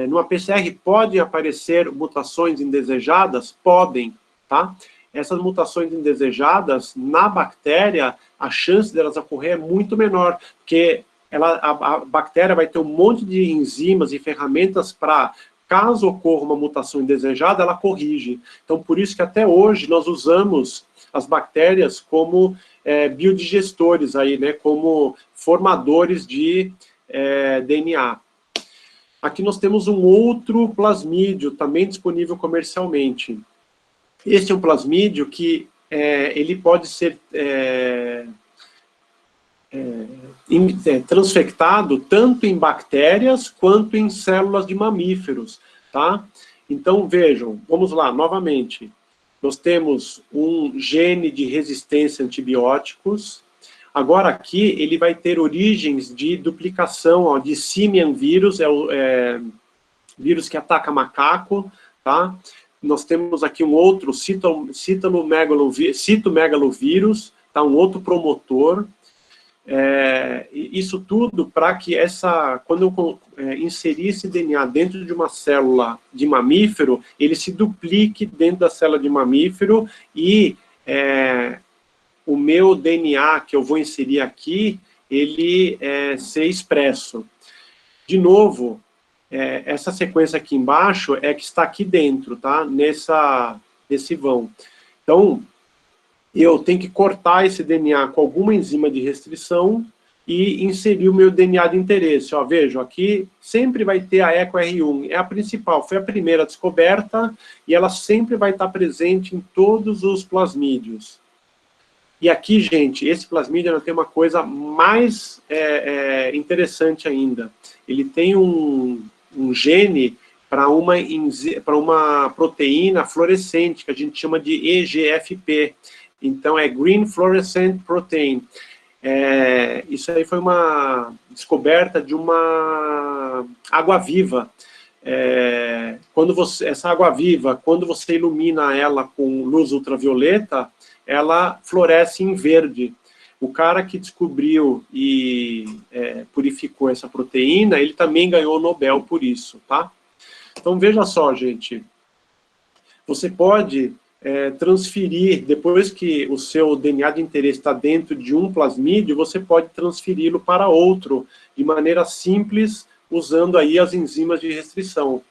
Numa PCR podem aparecer mutações indesejadas? Podem, tá? Essas mutações indesejadas, na bactéria, a chance delas ocorrer é muito menor, porque a bactéria vai ter um monte de enzimas e ferramentas para, caso ocorra uma mutação indesejada, ela corrige. Então, por isso que até hoje nós usamos as bactérias como biodigestores, aí, né, como formadores de DNA. Aqui nós temos um outro plasmídio, também disponível comercialmente. Este é um plasmídio que ele pode ser transfectado tanto em bactérias quanto em células de mamíferos, tá? Então, vejam, vamos lá, novamente. Nós temos um gene de resistência a antibióticos. Agora aqui, ele vai ter origens de duplicação, ó, de simian vírus, vírus que ataca macaco, tá? Nós temos aqui um outro citomegalovírus, tá? Um outro promotor. Isso tudo para que quando eu inserir esse DNA dentro de uma célula de mamífero, ele se duplique dentro da célula de mamífero e o meu DNA que eu vou inserir aqui, ele ser expresso. De novo, essa sequência aqui embaixo é que está aqui dentro, tá? Nesse vão. Então, eu tenho que cortar esse DNA com alguma enzima de restrição e inserir o meu DNA de interesse. Ó, veja, aqui sempre vai ter a EcoR1, é a principal, foi a primeira descoberta e ela sempre vai estar presente em todos os plasmídios. E aqui, gente, esse plasmídio ainda tem uma coisa mais interessante ainda. Ele tem um gene para uma proteína fluorescente, que a gente chama de EGFP. Então, é Green Fluorescent Protein. Isso aí foi uma descoberta de uma água-viva. Essa água-viva, quando você ilumina ela com luz ultravioleta, ela floresce em verde. o cara que descobriu e purificou essa proteína, ele também ganhou o Nobel por isso, tá? Então, veja só, gente, você pode transferir, depois que o seu DNA de interesse está dentro de um plasmídio, você pode transferi-lo para outro, de maneira simples, usando aí as enzimas de restrição.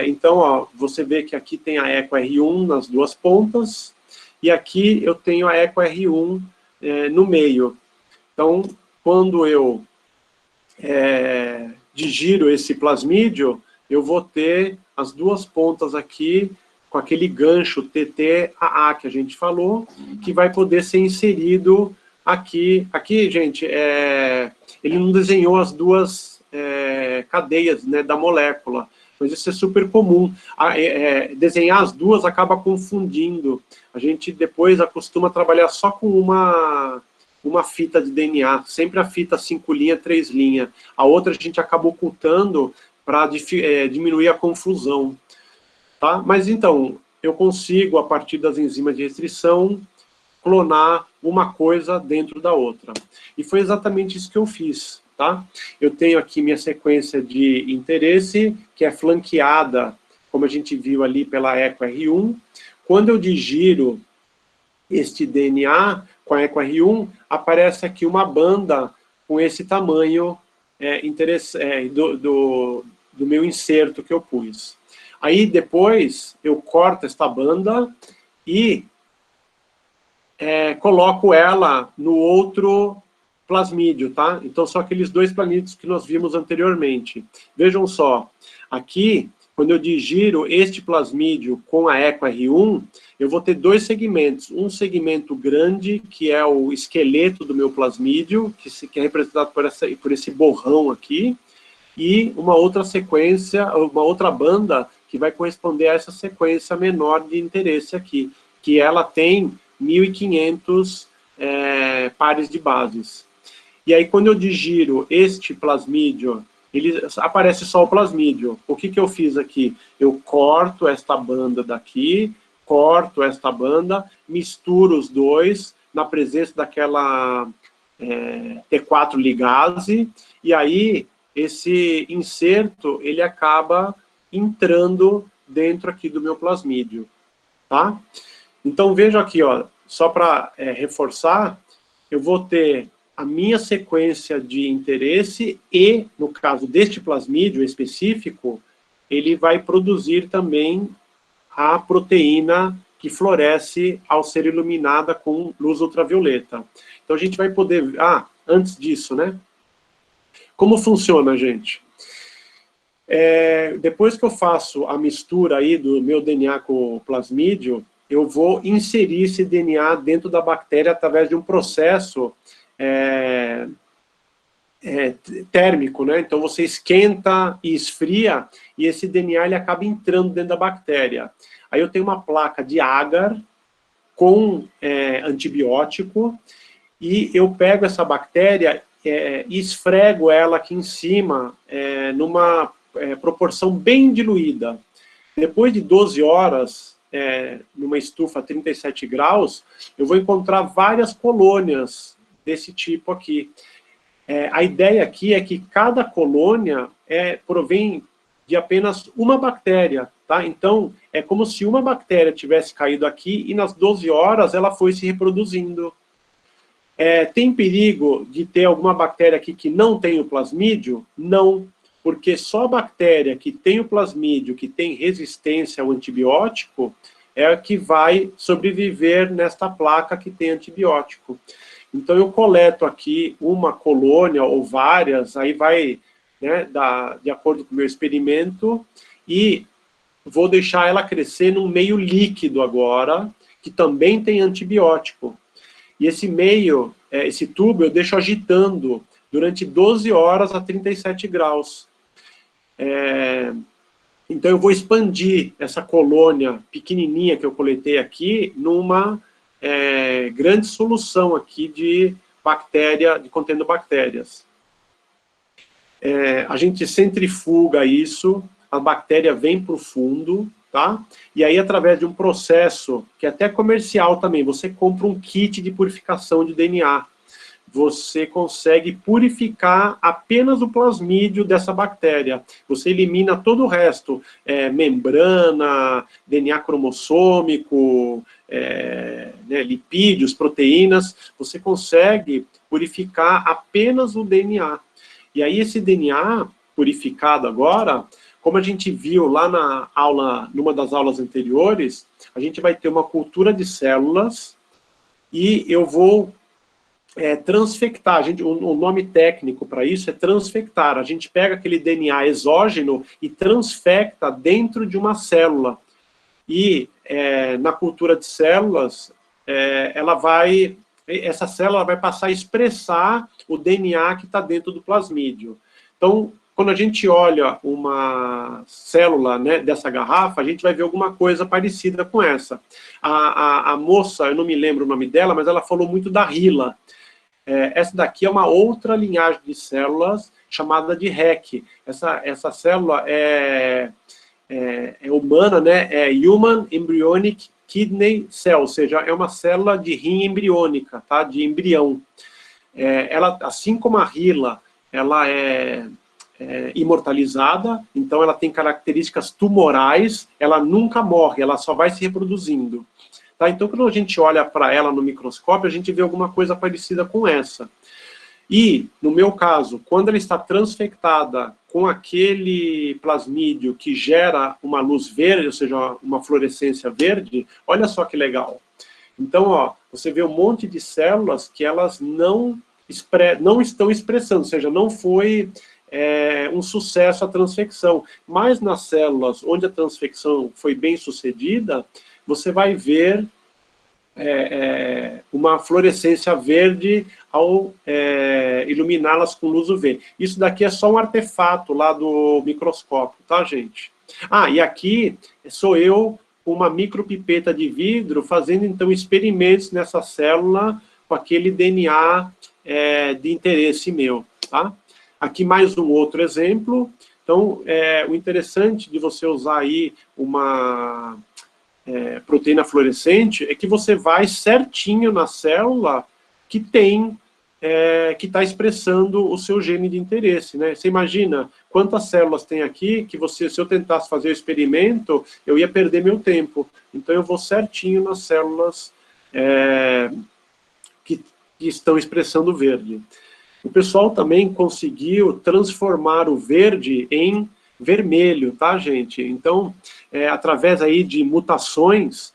Então, ó, você vê que aqui tem a EcoR1 nas duas pontas, e aqui eu tenho a EcoR1 no meio. Então, quando eu digiro esse plasmídio, eu vou ter as duas pontas aqui, com aquele gancho TTAA que a gente falou, que vai poder ser inserido aqui. Aqui, gente, ele não desenhou as duas cadeias, né, da molécula, mas isso é super comum. Desenhar as duas acaba confundindo. A gente depois acostuma trabalhar só com uma fita de DNA, sempre a fita 5 linha, 3 linha. A outra a gente acaba ocultando para diminuir a confusão. Tá? Mas então, eu consigo, a partir das enzimas de restrição, clonar uma coisa dentro da outra. E foi exatamente isso que eu fiz. Tá? Eu tenho aqui minha sequência de interesse, que é flanqueada, como a gente viu ali, pela EcoR1. Quando eu digiro este DNA com a EcoR1, aparece aqui uma banda com esse tamanho do meu inserto que eu pus. Aí, depois, eu corto esta banda e coloco ela no outro plasmídio, tá? Então, são aqueles dois plasmídios que nós vimos anteriormente. Vejam só, aqui, quando eu digiro este plasmídio com a EcoR1, eu vou ter dois segmentos. Um segmento grande, que é o esqueleto do meu plasmídio, que é representado por esse borrão aqui, e uma outra sequência, uma outra banda, que vai corresponder a essa sequência menor de interesse aqui, que ela tem 1.500 pares de bases. E aí, quando eu digiro este plasmídio, aparece só o plasmídio. O que eu fiz aqui? Eu corto esta banda daqui, corto esta banda, misturo os dois na presença daquela T4 ligase, e aí esse inserto, ele acaba entrando dentro aqui do meu plasmídio, tá? Então, veja aqui, ó, só para reforçar, eu vou ter a minha sequência de interesse e, no caso deste plasmídio específico, ele vai produzir também a proteína que floresce ao ser iluminada com luz ultravioleta. Então, a gente vai poder... antes disso, né? Como funciona, gente? Depois que eu faço a mistura aí do meu DNA com o plasmídio, eu vou inserir esse DNA dentro da bactéria através de um processo térmico, né? Então você esquenta e esfria, e esse DNA ele acaba entrando dentro da bactéria. Aí eu tenho uma placa de agar com antibiótico, e eu pego essa bactéria e esfrego ela aqui em cima numa proporção bem diluída. Depois de 12 horas, numa estufa a 37 graus, eu vou encontrar várias colônias desse tipo aqui. A ideia aqui é que cada colônia provém de apenas uma bactéria, tá? Então, é como se uma bactéria tivesse caído aqui e nas 12 horas ela foi se reproduzindo. Tem perigo de ter alguma bactéria aqui que não tem o plasmídio? Não, porque só a bactéria que tem o plasmídio, que tem resistência ao antibiótico, é a que vai sobreviver nesta placa que tem antibiótico. Então, eu coleto aqui uma colônia ou várias, aí vai, né, de acordo com o meu experimento, e vou deixar ela crescer num meio líquido agora, que também tem antibiótico. E esse meio, esse tubo, eu deixo agitando durante 12 horas a 37 graus. Então, eu vou expandir essa colônia pequenininha que eu coletei aqui numa grande solução aqui de bactéria, contendo bactérias. A gente centrifuga isso, a bactéria vem para o fundo, tá? E aí, através de um processo, que é até comercial também, você compra um kit de purificação de DNA. Você consegue purificar apenas o plasmídio dessa bactéria. Você elimina todo o resto, membrana, DNA cromossômico, né, lipídios, proteínas. Você consegue purificar apenas o DNA. E aí esse DNA purificado agora, como a gente viu lá na aula, numa das aulas anteriores, a gente vai ter uma cultura de células e eu vou transfectar. O nome técnico para isso é transfectar. A gente pega aquele DNA exógeno e transfecta dentro de uma célula. E na cultura de células, essa célula vai passar a expressar o DNA que está dentro do plasmídio. Então, quando a gente olha uma célula, né, dessa garrafa, a gente vai ver alguma coisa parecida com essa. A moça, eu não me lembro o nome dela, mas ela falou muito da HeLa. Essa daqui é uma outra linhagem de células chamada de REC. Essa célula é humana, né? É Human Embryonic Kidney Cell, ou seja, é uma célula de rim embriônica, tá? De embrião. Ela, assim como a HeLa, ela é imortalizada, então ela tem características tumorais, ela nunca morre, ela só vai se reproduzindo. Tá? Então, quando a gente olha para ela no microscópio, a gente vê alguma coisa parecida com essa. E, no meu caso, quando ela está transfectada com aquele plasmídio que gera uma luz verde, ou seja, uma fluorescência verde, olha só que legal. Então, ó, você vê um monte de células que elas não estão expressando, ou seja, não foi um sucesso a transfecção. Mas nas células onde a transfecção foi bem sucedida, você vai ver uma fluorescência verde ao iluminá-las com luz UV. Isso daqui é só um artefato lá do microscópio, tá, gente? Ah, e aqui sou eu com uma micropipeta de vidro fazendo, então, experimentos nessa célula com aquele DNA de interesse meu, tá? Aqui mais um outro exemplo. Então, o interessante de você usar aí uma proteína fluorescente é que você vai certinho na célula que tem, que está expressando o seu gene de interesse, né? Você imagina quantas células tem aqui que se eu tentasse fazer o experimento, eu ia perder meu tempo. Então eu vou certinho nas células que estão expressando o verde. O pessoal também conseguiu transformar o verde em vermelho, tá, gente? Então, através aí de mutações,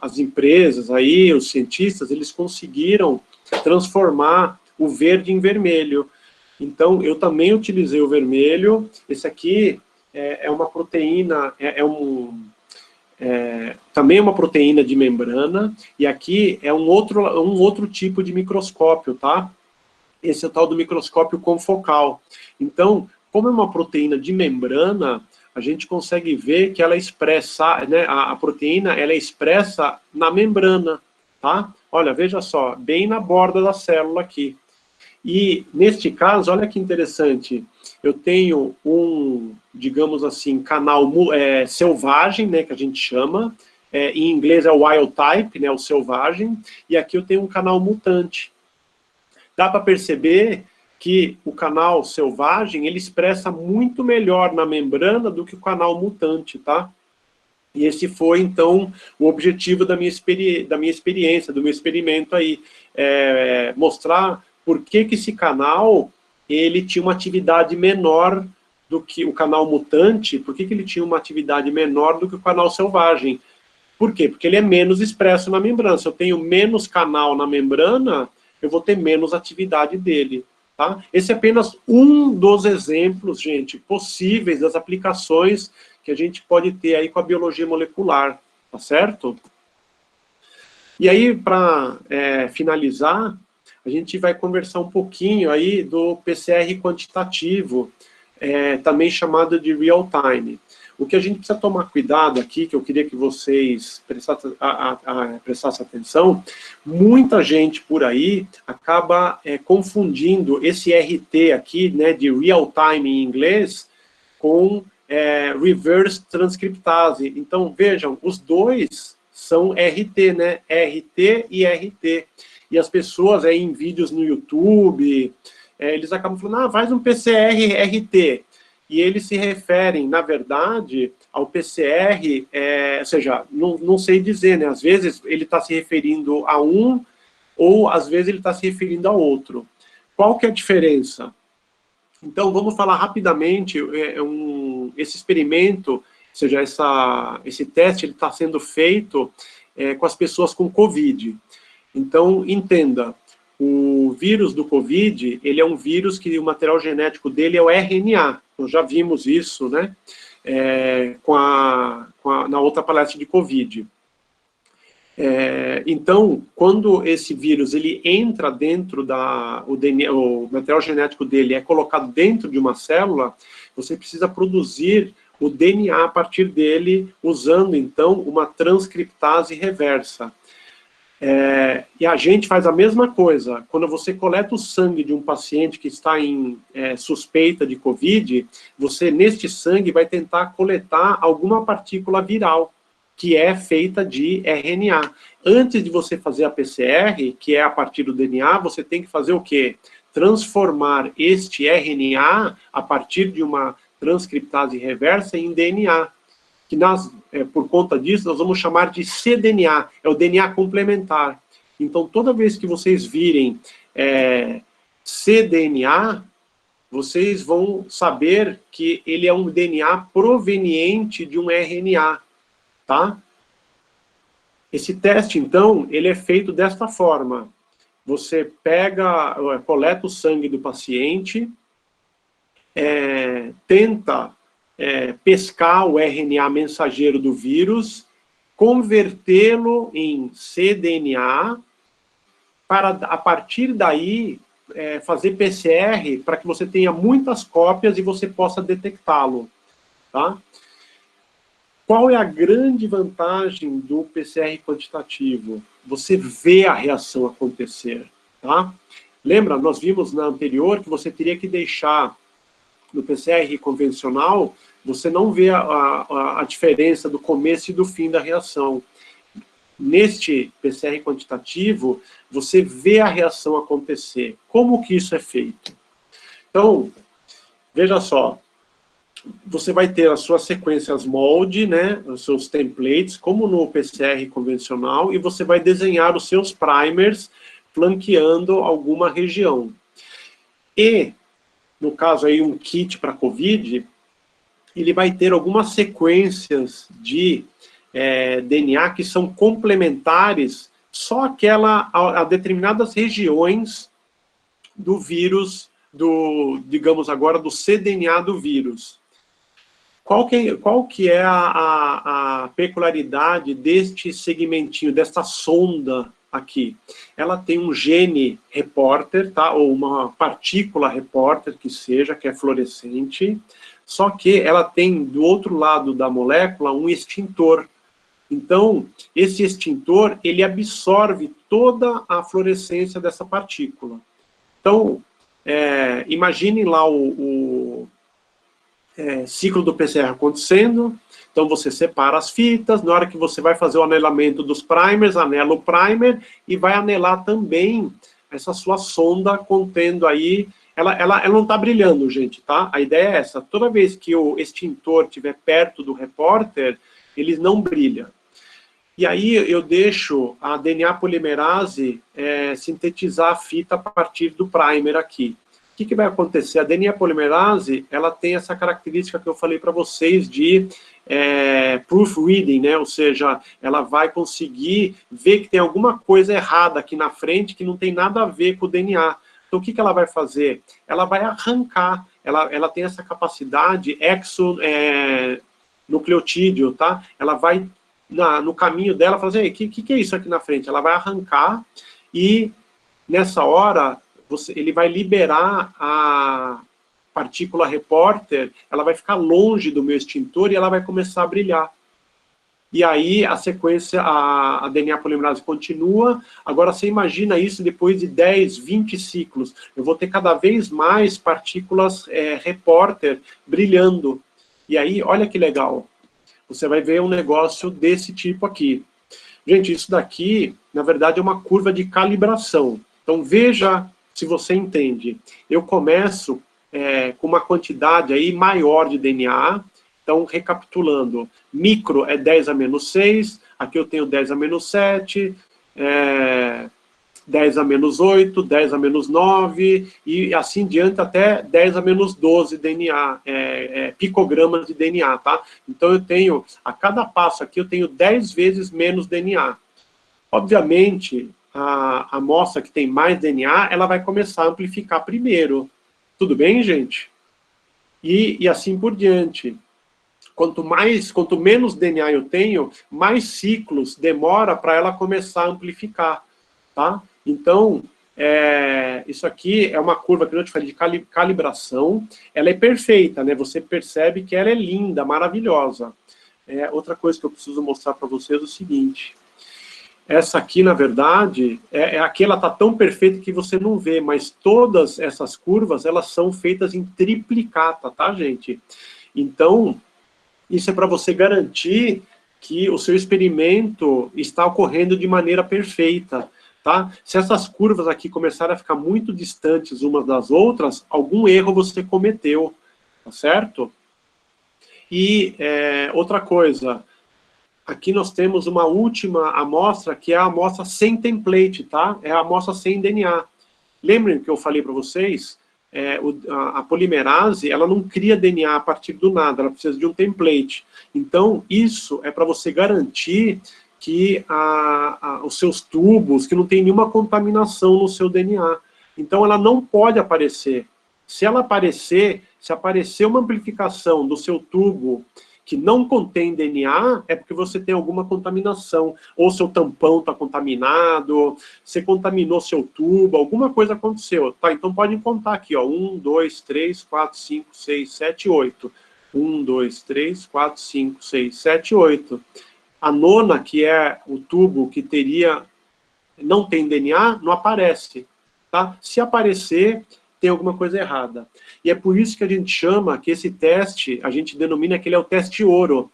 as empresas aí, os cientistas, eles conseguiram transformar o verde em vermelho. Então, eu também utilizei o vermelho. Esse aqui é uma proteína, também é uma proteína de membrana, e aqui é um outro tipo de microscópio, tá? Esse é o tal do microscópio confocal. Então, como é uma proteína de membrana, a gente consegue ver que ela expressa, né, a proteína, ela é expressa na membrana, tá? Olha, veja só, bem na borda da célula aqui. E, neste caso, olha que interessante, eu tenho digamos assim, canal selvagem, né, que a gente chama, em inglês é o wild type, né, o selvagem, e aqui eu tenho um canal mutante. Dá para perceber que o canal selvagem, ele expressa muito melhor na membrana do que o canal mutante, tá? E esse foi, então, o objetivo da minha experiência, do meu experimento aí, mostrar por que esse canal, ele tinha uma atividade menor do que o canal mutante, por que ele tinha uma atividade menor do que o canal selvagem. Por quê? Porque ele é menos expresso na membrana. Se eu tenho menos canal na membrana, eu vou ter menos atividade dele, tá? Esse é apenas um dos exemplos, gente, possíveis das aplicações que a gente pode ter aí com a biologia molecular, tá certo? E aí, para finalizar, a gente vai conversar um pouquinho aí do PCR quantitativo, também chamado de real time. O que a gente precisa tomar cuidado aqui, que eu queria que vocês prestassem atenção, muita gente por aí acaba confundindo esse RT aqui, né, de real time em inglês, com reverse transcriptase. Então, vejam, os dois são RT, né? RT e RT. E as pessoas em vídeos no YouTube, eles acabam falando, faz um PCR-RT. E eles se referem, na verdade, ao PCR, ou seja, não sei dizer, né? Às vezes ele está se referindo a um, ou às vezes ele está se referindo a outro. Qual que é a diferença? Então, vamos falar rapidamente, esse experimento, ou seja, esse teste está sendo feito com as pessoas com Covid. Então, entenda, o vírus do Covid, ele é um vírus que o material genético dele é o RNA. Nós já vimos isso, né, na outra palestra de Covid. Então, quando esse vírus ele entra dentro o material genético dele é colocado dentro de uma célula, você precisa produzir o DNA a partir dele, usando, então, uma transcriptase reversa. E a gente faz a mesma coisa. Quando você coleta o sangue de um paciente que está em suspeita de Covid, você, neste sangue, vai tentar coletar alguma partícula viral, que é feita de RNA. Antes de você fazer a PCR, que é a partir do DNA, você tem que fazer o quê? Transformar este RNA, a partir de uma transcriptase reversa, em DNA. Que por conta disso, nós vamos chamar de cDNA, é o DNA complementar. Então, toda vez que vocês virem cDNA, vocês vão saber que ele é um DNA proveniente de um RNA. Tá? Esse teste, então, ele é feito desta forma. Você coleta o sangue do paciente, tenta pescar o RNA mensageiro do vírus, convertê-lo em cDNA, para, a partir daí, fazer PCR, para que você tenha muitas cópias e você possa detectá-lo. Tá? Qual é a grande vantagem do PCR quantitativo? Você vê a reação acontecer, tá? Lembra, nós vimos na anterior que você teria que deixar, no PCR convencional, você não vê a diferença do começo e do fim da reação. Neste PCR quantitativo, você vê a reação acontecer. Como que isso é feito? Então, veja só. Você vai ter as suas sequências molde, né, os seus templates, como no PCR convencional, e você vai desenhar os seus primers flanqueando alguma região. E, no caso aí, um kit para COVID, ele vai ter algumas sequências de DNA que são complementares só a determinadas regiões do vírus, digamos agora, do cDNA do vírus. Qual que é a peculiaridade deste segmentinho, desta sonda aqui? Ela tem um gene repórter, tá? Ou uma partícula repórter que seja, que é fluorescente, só que ela tem, do outro lado da molécula, um extintor. Então, esse extintor, ele absorve toda a fluorescência dessa partícula. Então, imaginem lá o ciclo do PCR acontecendo. Então, você separa as fitas, na hora que você vai fazer o anelamento dos primers, anela o primer e vai anelar também essa sua sonda contendo aí... Ela não está brilhando, gente, tá? A ideia é essa. Toda vez que o extintor estiver perto do repórter, ele não brilha. E aí eu deixo a DNA polimerase sintetizar a fita a partir do primer aqui. O que vai acontecer? A DNA polimerase, ela tem essa característica que eu falei para vocês de proofreading, né? Ou seja, ela vai conseguir ver que tem alguma coisa errada aqui na frente que não tem nada a ver com o DNA. Então, o que ela vai fazer? Ela vai arrancar, ela tem essa capacidade exonucleotídeo, tá? Ela vai, no caminho dela, fazer, o que é isso aqui na frente? Ela vai arrancar e, nessa hora, ele vai liberar a partícula repórter, ela vai ficar longe do meu extintor e ela vai começar a brilhar. E aí a sequência, a DNA polimerase continua. Agora você imagina isso depois de 10, 20 ciclos. Eu vou ter cada vez mais partículas repórter brilhando. E aí, olha que legal, você vai ver um negócio desse tipo aqui. Gente, isso daqui, na verdade, é uma curva de calibração. Então, veja se você entende. Eu começo com uma quantidade aí maior de DNA. Então, recapitulando, micro é 10 a menos 6, aqui eu tenho 10 a menos 7, 10 a menos 8, 10 a menos 9, e assim diante até 10 a menos 12 DNA, picogramas de DNA, tá? Então eu tenho, a cada passo aqui, eu tenho 10 vezes menos DNA. Obviamente, a amostra que tem mais DNA, ela vai começar a amplificar primeiro. Tudo bem, gente? E assim por diante. Quanto menos DNA eu tenho, mais ciclos demora para ela começar a amplificar, tá? Então, isso aqui é uma curva que eu te falei de calibração, ela é perfeita, né? Você percebe que ela é linda, maravilhosa. Outra coisa que eu preciso mostrar para vocês é o seguinte, essa aqui, na verdade, aqui ela está tão perfeita que você não vê, mas todas essas curvas, elas são feitas em triplicata, tá, gente? Então, isso é para você garantir que o seu experimento está ocorrendo de maneira perfeita, tá? Se essas curvas aqui começarem a ficar muito distantes umas das outras, algum erro você cometeu, tá certo? E outra coisa, aqui nós temos uma última amostra, que é a amostra sem template, tá? É a amostra sem DNA. Lembrem que eu falei para vocês, a polimerase, ela não cria DNA a partir do nada, ela precisa de um template. Então, isso é para você garantir que os seus tubos, que não tem nenhuma contaminação no seu DNA. Então, ela não pode aparecer. Se ela aparecer, se aparecer uma amplificação do seu tubo que não contém DNA, é porque você tem alguma contaminação, ou seu tampão está contaminado, você contaminou seu tubo, alguma coisa aconteceu. Tá, então podem contar aqui, ó, 1, 2, 3, 4, 5, 6, 7, 8. 1, 2, 3, 4, 5, 6, 7, 8. A nona, que é o tubo que não tem DNA, não aparece. Tá? Se aparecer, tem alguma coisa errada. E é por isso que a gente chama que esse teste, a gente denomina que ele é o teste ouro.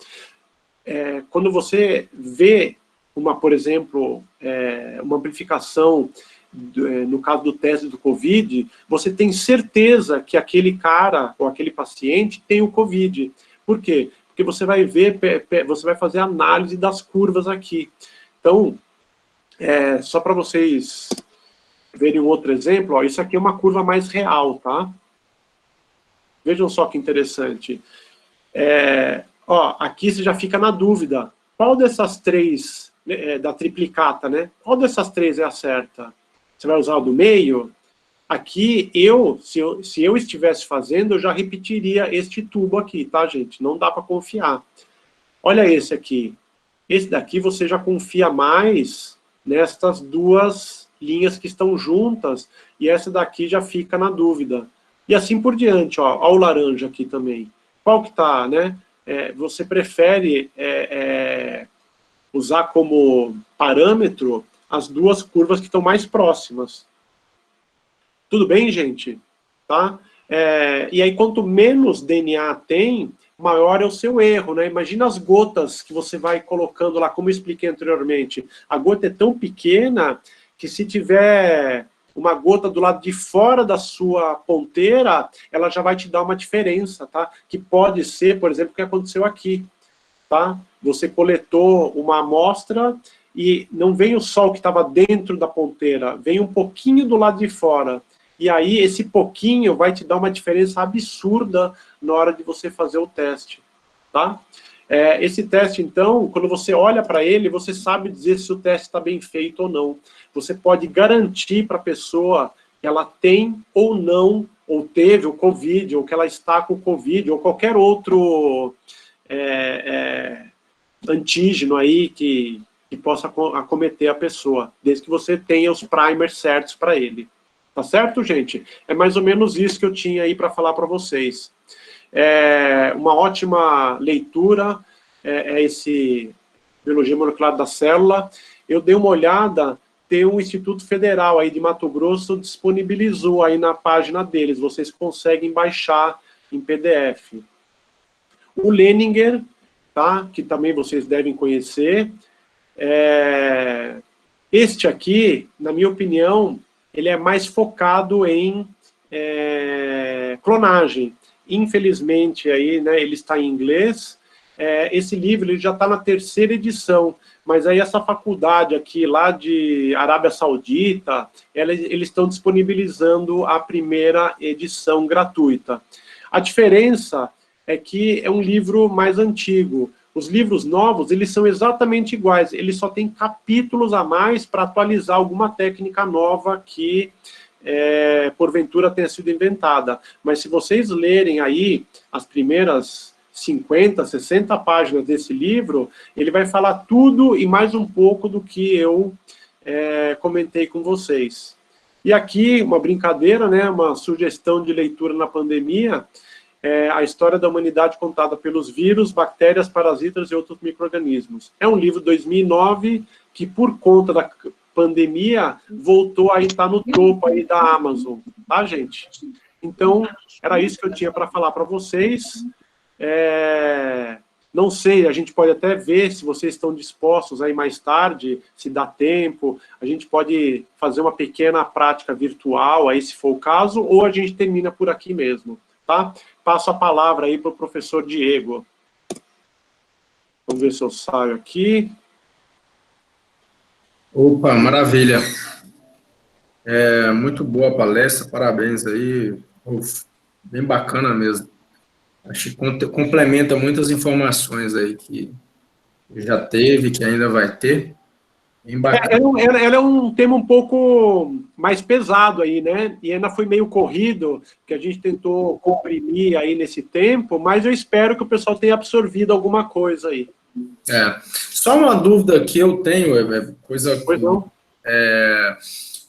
Quando você vê, por exemplo, uma amplificação, no caso do teste do COVID, você tem certeza que aquele cara ou aquele paciente tem o COVID. Por quê? Porque você vai ver, você vai fazer análise das curvas aqui. Então, só para vocês verem um outro exemplo, ó, isso aqui é uma curva mais real, tá? Vejam só que interessante. Aqui você já fica na dúvida. Qual dessas três, da triplicata, né? Qual dessas três é a certa? Você vai usar o do meio? Aqui, se eu estivesse fazendo, eu já repetiria este tubo aqui, tá, gente? Não dá para confiar. Olha esse aqui. Esse daqui você já confia mais nestas duas linhas que estão juntas, e essa daqui já fica na dúvida. E assim por diante, ó, o laranja aqui também. Qual que tá, né? Você prefere usar como parâmetro as duas curvas que estão mais próximas. Tudo bem, gente? Tá? E aí, quanto menos DNA tem, maior é o seu erro, né? Imagina as gotas que você vai colocando lá, como eu expliquei anteriormente. A gota é tão pequena que se tiver uma gota do lado de fora da sua ponteira, ela já vai te dar uma diferença, tá? Que pode ser, por exemplo, o que aconteceu aqui, tá? Você coletou uma amostra e não veio só o que estava dentro da ponteira, veio um pouquinho do lado de fora. E aí, esse pouquinho vai te dar uma diferença absurda na hora de você fazer o teste, tá? Esse teste, então, quando você olha para ele, você sabe dizer se o teste está bem feito ou não. Você pode garantir para a pessoa que ela tem ou não, ou teve o COVID, ou que ela está com o COVID, ou qualquer outro antígeno aí que possa acometer a pessoa, desde que você tenha os primers certos para ele. Tá certo, gente? É mais ou menos isso que eu tinha aí para falar para vocês. Uma ótima leitura, esse Biologia Molecular da Célula. Eu dei uma olhada, tem um Instituto Federal aí de Mato Grosso, disponibilizou aí na página deles, vocês conseguem baixar em PDF. O Leninger, tá? Que também vocês devem conhecer. Este aqui, na minha opinião, ele é mais focado em clonagem. Infelizmente, aí, né, ele está em inglês. Esse livro ele já está na 3ª edição, mas aí essa faculdade aqui, lá de Arábia Saudita, eles estão disponibilizando a 1ª edição gratuita. A diferença é que é um livro mais antigo. Os livros novos, eles são exatamente iguais, eles só têm capítulos a mais para atualizar alguma técnica nova que, porventura, tenha sido inventada. Mas se vocês lerem aí as primeiras 50, 60 páginas desse livro, ele vai falar tudo e mais um pouco do que eu comentei com vocês. E aqui, uma brincadeira, né, uma sugestão de leitura na pandemia, a história da humanidade contada pelos vírus, bactérias, parasitas e outros micro-organismos. É um livro de 2009 que, por conta da pandemia, voltou a estar no topo aí da Amazon, tá, gente? Então, era isso que eu tinha para falar para vocês. Não sei, a gente pode até ver se vocês estão dispostos aí mais tarde, se dá tempo, a gente pode fazer uma pequena prática virtual aí, se for o caso, ou a gente termina por aqui mesmo, tá? Passo a palavra aí para o professor Diego. Vamos ver se eu saio aqui. Opa, maravilha. Muito boa a palestra, parabéns aí. Bem bacana mesmo. Acho que complementa muitas informações aí que já teve, que ainda vai ter. Bem bacana. Ela é um tema um pouco mais pesado aí, né? E ainda foi meio corrido, que a gente tentou comprimir aí nesse tempo, mas eu espero que o pessoal tenha absorvido alguma coisa aí. Só uma dúvida que eu tenho, coisa... Pois não?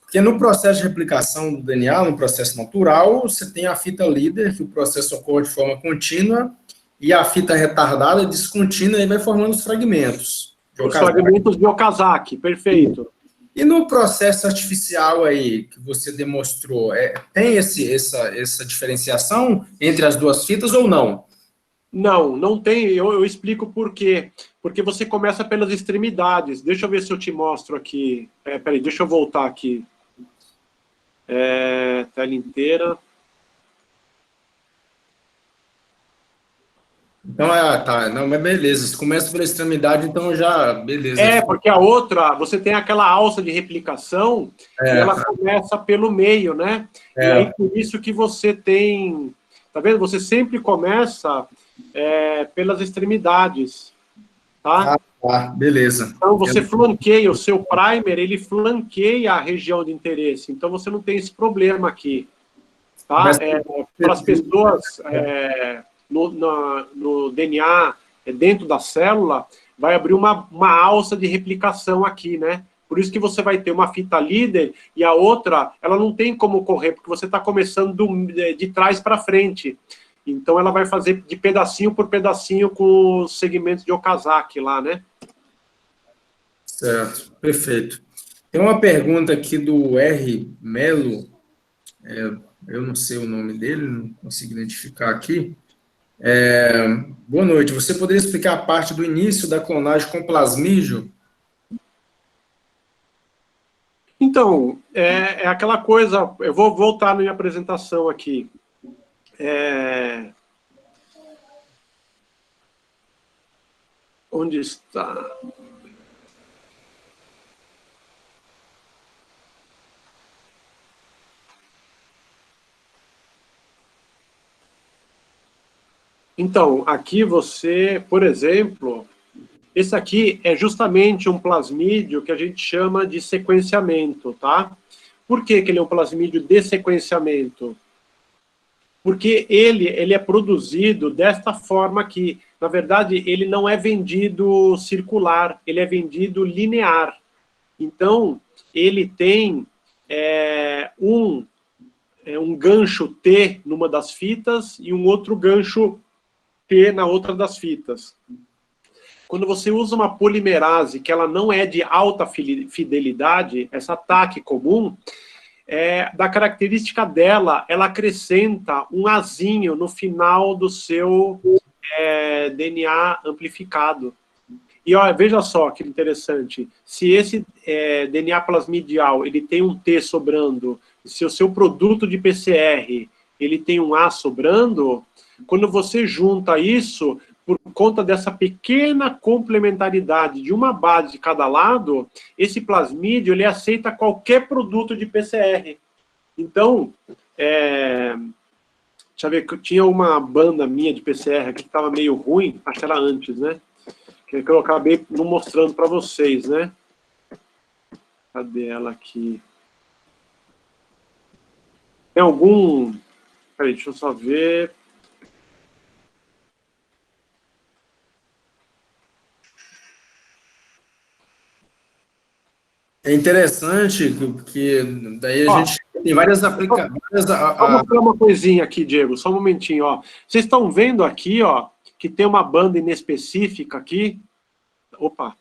Porque no processo de replicação do DNA, no processo natural, você tem a fita líder, que o processo ocorre de forma contínua, e a fita retardada descontínua, e vai formando os fragmentos. Os fragmentos de Okazaki, perfeito. E no processo artificial aí, que você demonstrou, tem essa diferenciação entre as duas fitas ou não? Não tem, eu explico por quê. Porque você começa pelas extremidades. Deixa eu ver se eu te mostro aqui. Peraí, deixa eu voltar aqui. Tela inteira. Então, tá. Não, mas beleza. Você começa pela extremidade, então já... Beleza. Porque a outra, você tem aquela alça de replicação, e ela começa pelo meio, né? E aí, por isso que você tem... Tá vendo? Você sempre começa pelas extremidades, tá? Beleza. Então, você flanqueia, o seu primer, ele flanqueia a região de interesse. Então, você não tem esse problema aqui. Tá? Para as pessoas, no DNA, dentro da célula, vai abrir uma alça de replicação aqui, né? Por isso que você vai ter uma fita líder e a outra, ela não tem como correr, porque você está começando de trás para frente. Então, ela vai fazer de pedacinho por pedacinho com os segmentos de Okazaki lá, né? Certo, perfeito. Tem uma pergunta aqui do R. Melo, eu não sei o nome dele, não consigo identificar aqui. Boa noite, você poderia explicar a parte do início da clonagem com plasmídio? Então, aquela coisa, eu vou voltar na minha apresentação aqui. Onde está? Então, aqui você, por exemplo, esse aqui é justamente um plasmídio que a gente chama de sequenciamento, tá? Por que ele é um plasmídio de sequenciamento? Porque ele é produzido desta forma aqui. Na verdade, ele não é vendido circular, ele é vendido linear. Então, ele tem um gancho T numa das fitas e um outro gancho T na outra das fitas. Quando você usa uma polimerase que ela não é de alta fidelidade, essa TAC comum, da característica dela, ela acrescenta um azinho no final do seu DNA amplificado. E ó, veja só que interessante, se esse DNA plasmidial ele tem um T sobrando, se o seu produto de PCR ele tem um A sobrando, quando você junta isso, por conta dessa pequena complementaridade de uma base de cada lado, esse plasmídio ele aceita qualquer produto de PCR. Então, deixa eu ver, que eu tinha uma banda minha de PCR aqui que estava meio ruim, acho que era antes, né? Que eu acabei não mostrando para vocês, né? Cadê ela aqui? Tem algum... Peraí, deixa eu só ver. É interessante, porque daí a gente tem várias aplicações. Vou mostrar uma coisinha aqui, Diego, só um momentinho, ó. Vocês estão vendo aqui, ó, que tem uma banda inespecífica aqui? Opa,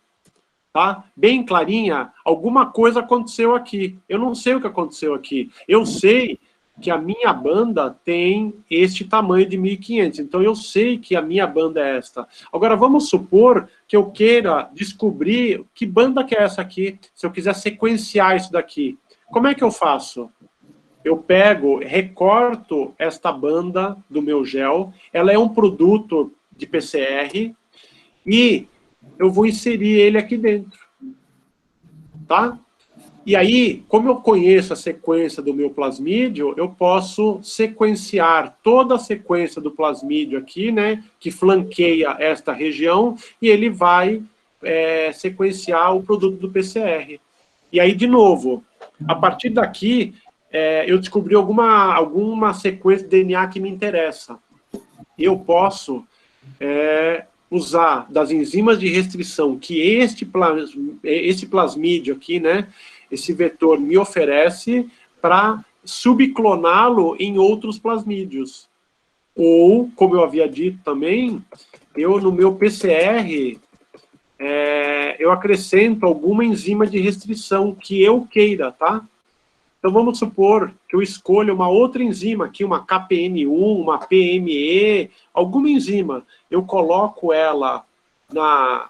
tá? Bem clarinha, alguma coisa aconteceu aqui. Eu não sei o que aconteceu aqui. Eu sei que a minha banda tem este tamanho de 1500, então eu sei que a minha banda é esta. Agora, vamos supor que eu queira descobrir que banda que é essa aqui, se eu quiser sequenciar isso daqui. Como é que eu faço? Eu pego, recorto esta banda do meu gel, ela é um produto de PCR, e eu vou inserir ele aqui dentro, tá? E aí, como eu conheço a sequência do meu plasmídio, eu posso sequenciar toda a sequência do plasmídio aqui, né, que flanqueia esta região, e ele vai sequenciar o produto do PCR. E aí, de novo, a partir daqui, eu descobri alguma sequência de DNA que me interessa. Eu posso usar das enzimas de restrição que esse plasmídio aqui, né, esse vetor me oferece para subcloná-lo em outros plasmídios. Ou, como eu havia dito também, no meu PCR, eu acrescento alguma enzima de restrição que eu queira, tá? Então, vamos supor que eu escolha uma outra enzima aqui, uma KPN1, uma PME, alguma enzima. Eu coloco ela na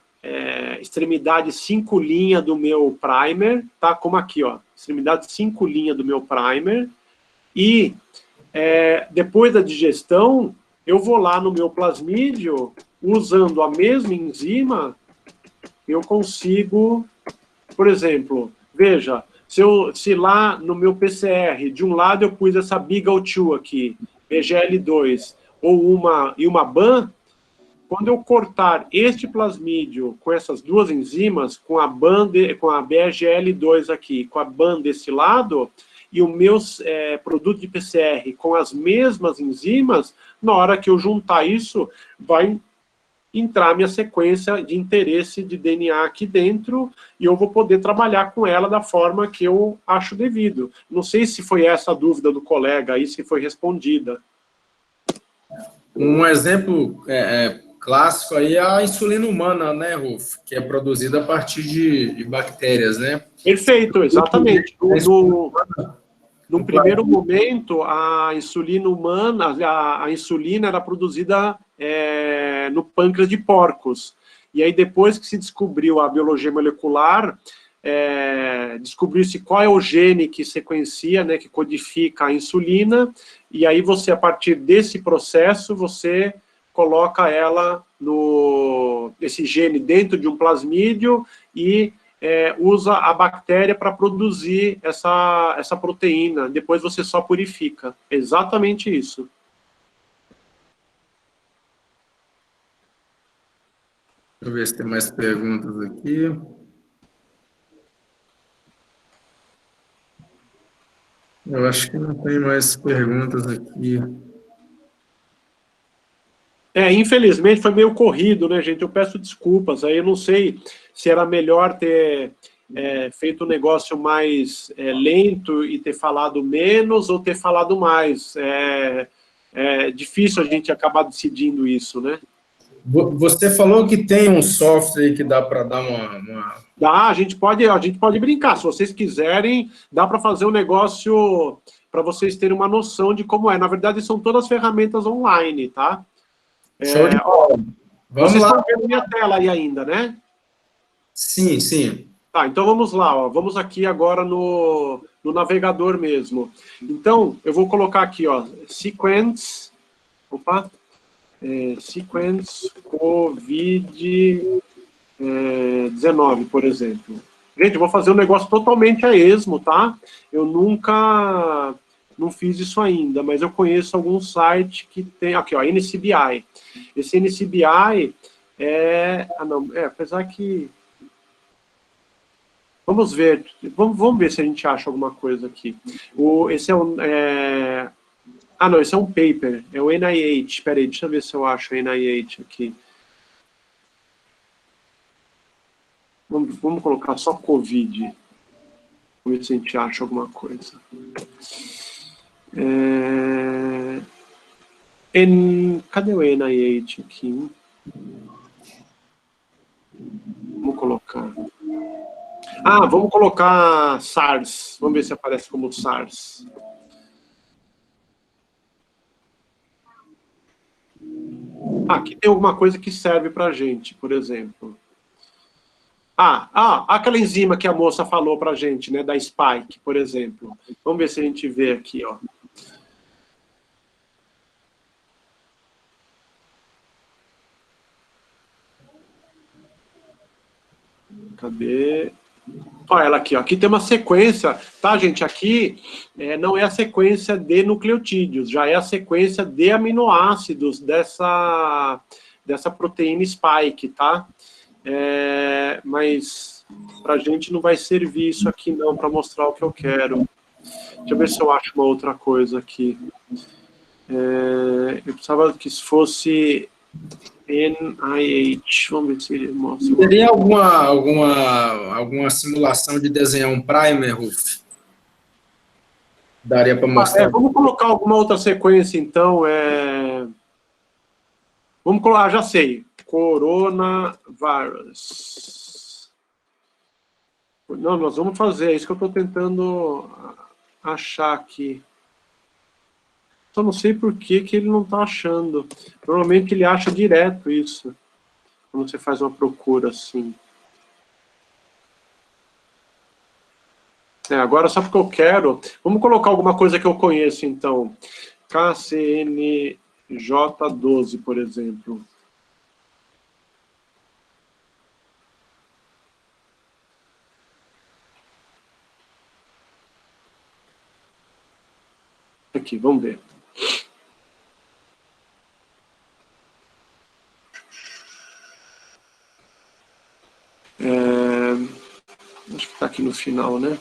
extremidade 5' do meu primer, tá? Como aqui, ó, extremidade 5' do meu primer. E depois da digestão, eu vou lá no meu plasmídio, usando a mesma enzima, eu consigo, por exemplo, veja, se lá no meu PCR, de um lado eu pus essa BIGAL2 aqui, BGL2, ou uma BAN, quando eu cortar este plasmídio com essas duas enzimas, com a BGL2 aqui, com a BAN desse lado, e o meu produto de PCR com as mesmas enzimas, na hora que eu juntar isso, vai entrar minha sequência de interesse de DNA aqui dentro, e eu vou poder trabalhar com ela da forma que eu acho devido. Não sei se foi essa a dúvida do colega aí, se foi respondida. Um exemplo clássico aí é a insulina humana, né, Ruf? Que é produzida a partir de bactérias, né? Perfeito, exatamente. No primeiro momento, a insulina humana, a insulina era produzida no pâncreas de porcos. E aí, depois que se descobriu a biologia molecular, descobriu-se qual é o gene que sequencia, né, que codifica a insulina, e aí você, a partir desse processo, você coloca esse gene dentro de um plasmídio e usa a bactéria para produzir essa proteína. Depois você só purifica. Exatamente isso. Deixa eu ver se tem mais perguntas aqui. Eu acho que não tem mais perguntas aqui. Infelizmente foi meio corrido, né, gente? Eu peço desculpas. Aí eu não sei se era melhor ter feito um negócio mais lento e ter falado menos ou ter falado mais. É difícil a gente acabar decidindo isso, né? Você falou que tem um software que dá para dar uma... Dá, a gente pode brincar. Se vocês quiserem, dá para fazer um negócio para vocês terem uma noção de como é. Na verdade, são todas ferramentas online, tá? Show de bola. Vamos Vocês lá. estão vendo minha tela aí ainda, né? Sim, sim. Tá, então vamos lá, ó. Vamos aqui agora no navegador mesmo. Então, eu vou colocar aqui, ó, sequence, sequence COVID-19, por exemplo. Gente, eu vou fazer um negócio totalmente a esmo, tá? Eu não fiz isso ainda, mas eu conheço algum site que tem, aqui, ó, NCBI. Esse NCBI apesar que... Vamos ver se a gente acha alguma coisa aqui. Esse não, esse é um paper, é o NIH. Espera aí, deixa eu ver se eu acho o NIH aqui. Vamos colocar só COVID. Vamos ver se a gente acha alguma coisa. Cadê o NIH aqui? Vamos colocar... vamos colocar SARS. Vamos ver se aparece como SARS. Aqui tem alguma coisa que serve pra gente, por exemplo. Aquela enzima que a moça falou pra gente, né, da Spike, por exemplo. Vamos ver se a gente vê aqui, ó. Cadê? Olha ela aqui, ó. Aqui tem uma sequência, tá, gente? Aqui não é a sequência de nucleotídeos, já é a sequência de aminoácidos dessa proteína spike, tá? Mas pra gente não vai servir isso aqui não, para mostrar o que eu quero. Deixa eu ver se eu acho uma outra coisa aqui. Eu precisava que isso fosse... NIH, vamos ver se ele mostra. Teria alguma simulação de desenhar um primer, Ruf? Daria para mostrar? Vamos colocar alguma outra sequência, então. Vamos colocar, já sei. Coronavirus. Não, nós vamos fazer, é isso que eu estou tentando achar aqui. Só não sei por que ele não está achando. Normalmente ele acha direto isso, quando você faz uma procura assim. Agora, só porque eu quero... Vamos colocar alguma coisa que eu conheço, então. KCNJ12, por exemplo. Aqui, vamos ver. Acho que está aqui no final, né?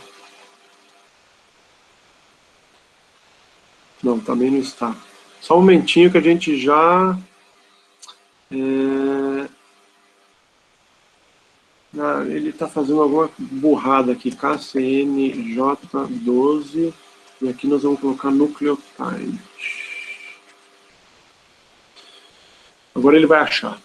Não, também não está. Só um momentinho que a gente já... ele está fazendo alguma burrada aqui. KCNJ12. E aqui nós vamos colocar nucleotide. Agora ele vai achar.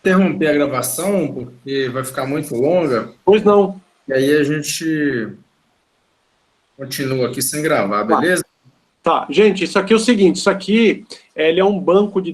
Interromper a gravação, porque vai ficar muito longa. Pois não. E aí a gente continua aqui sem gravar, beleza? Tá, gente, isso aqui é o seguinte, isso aqui ele é um banco de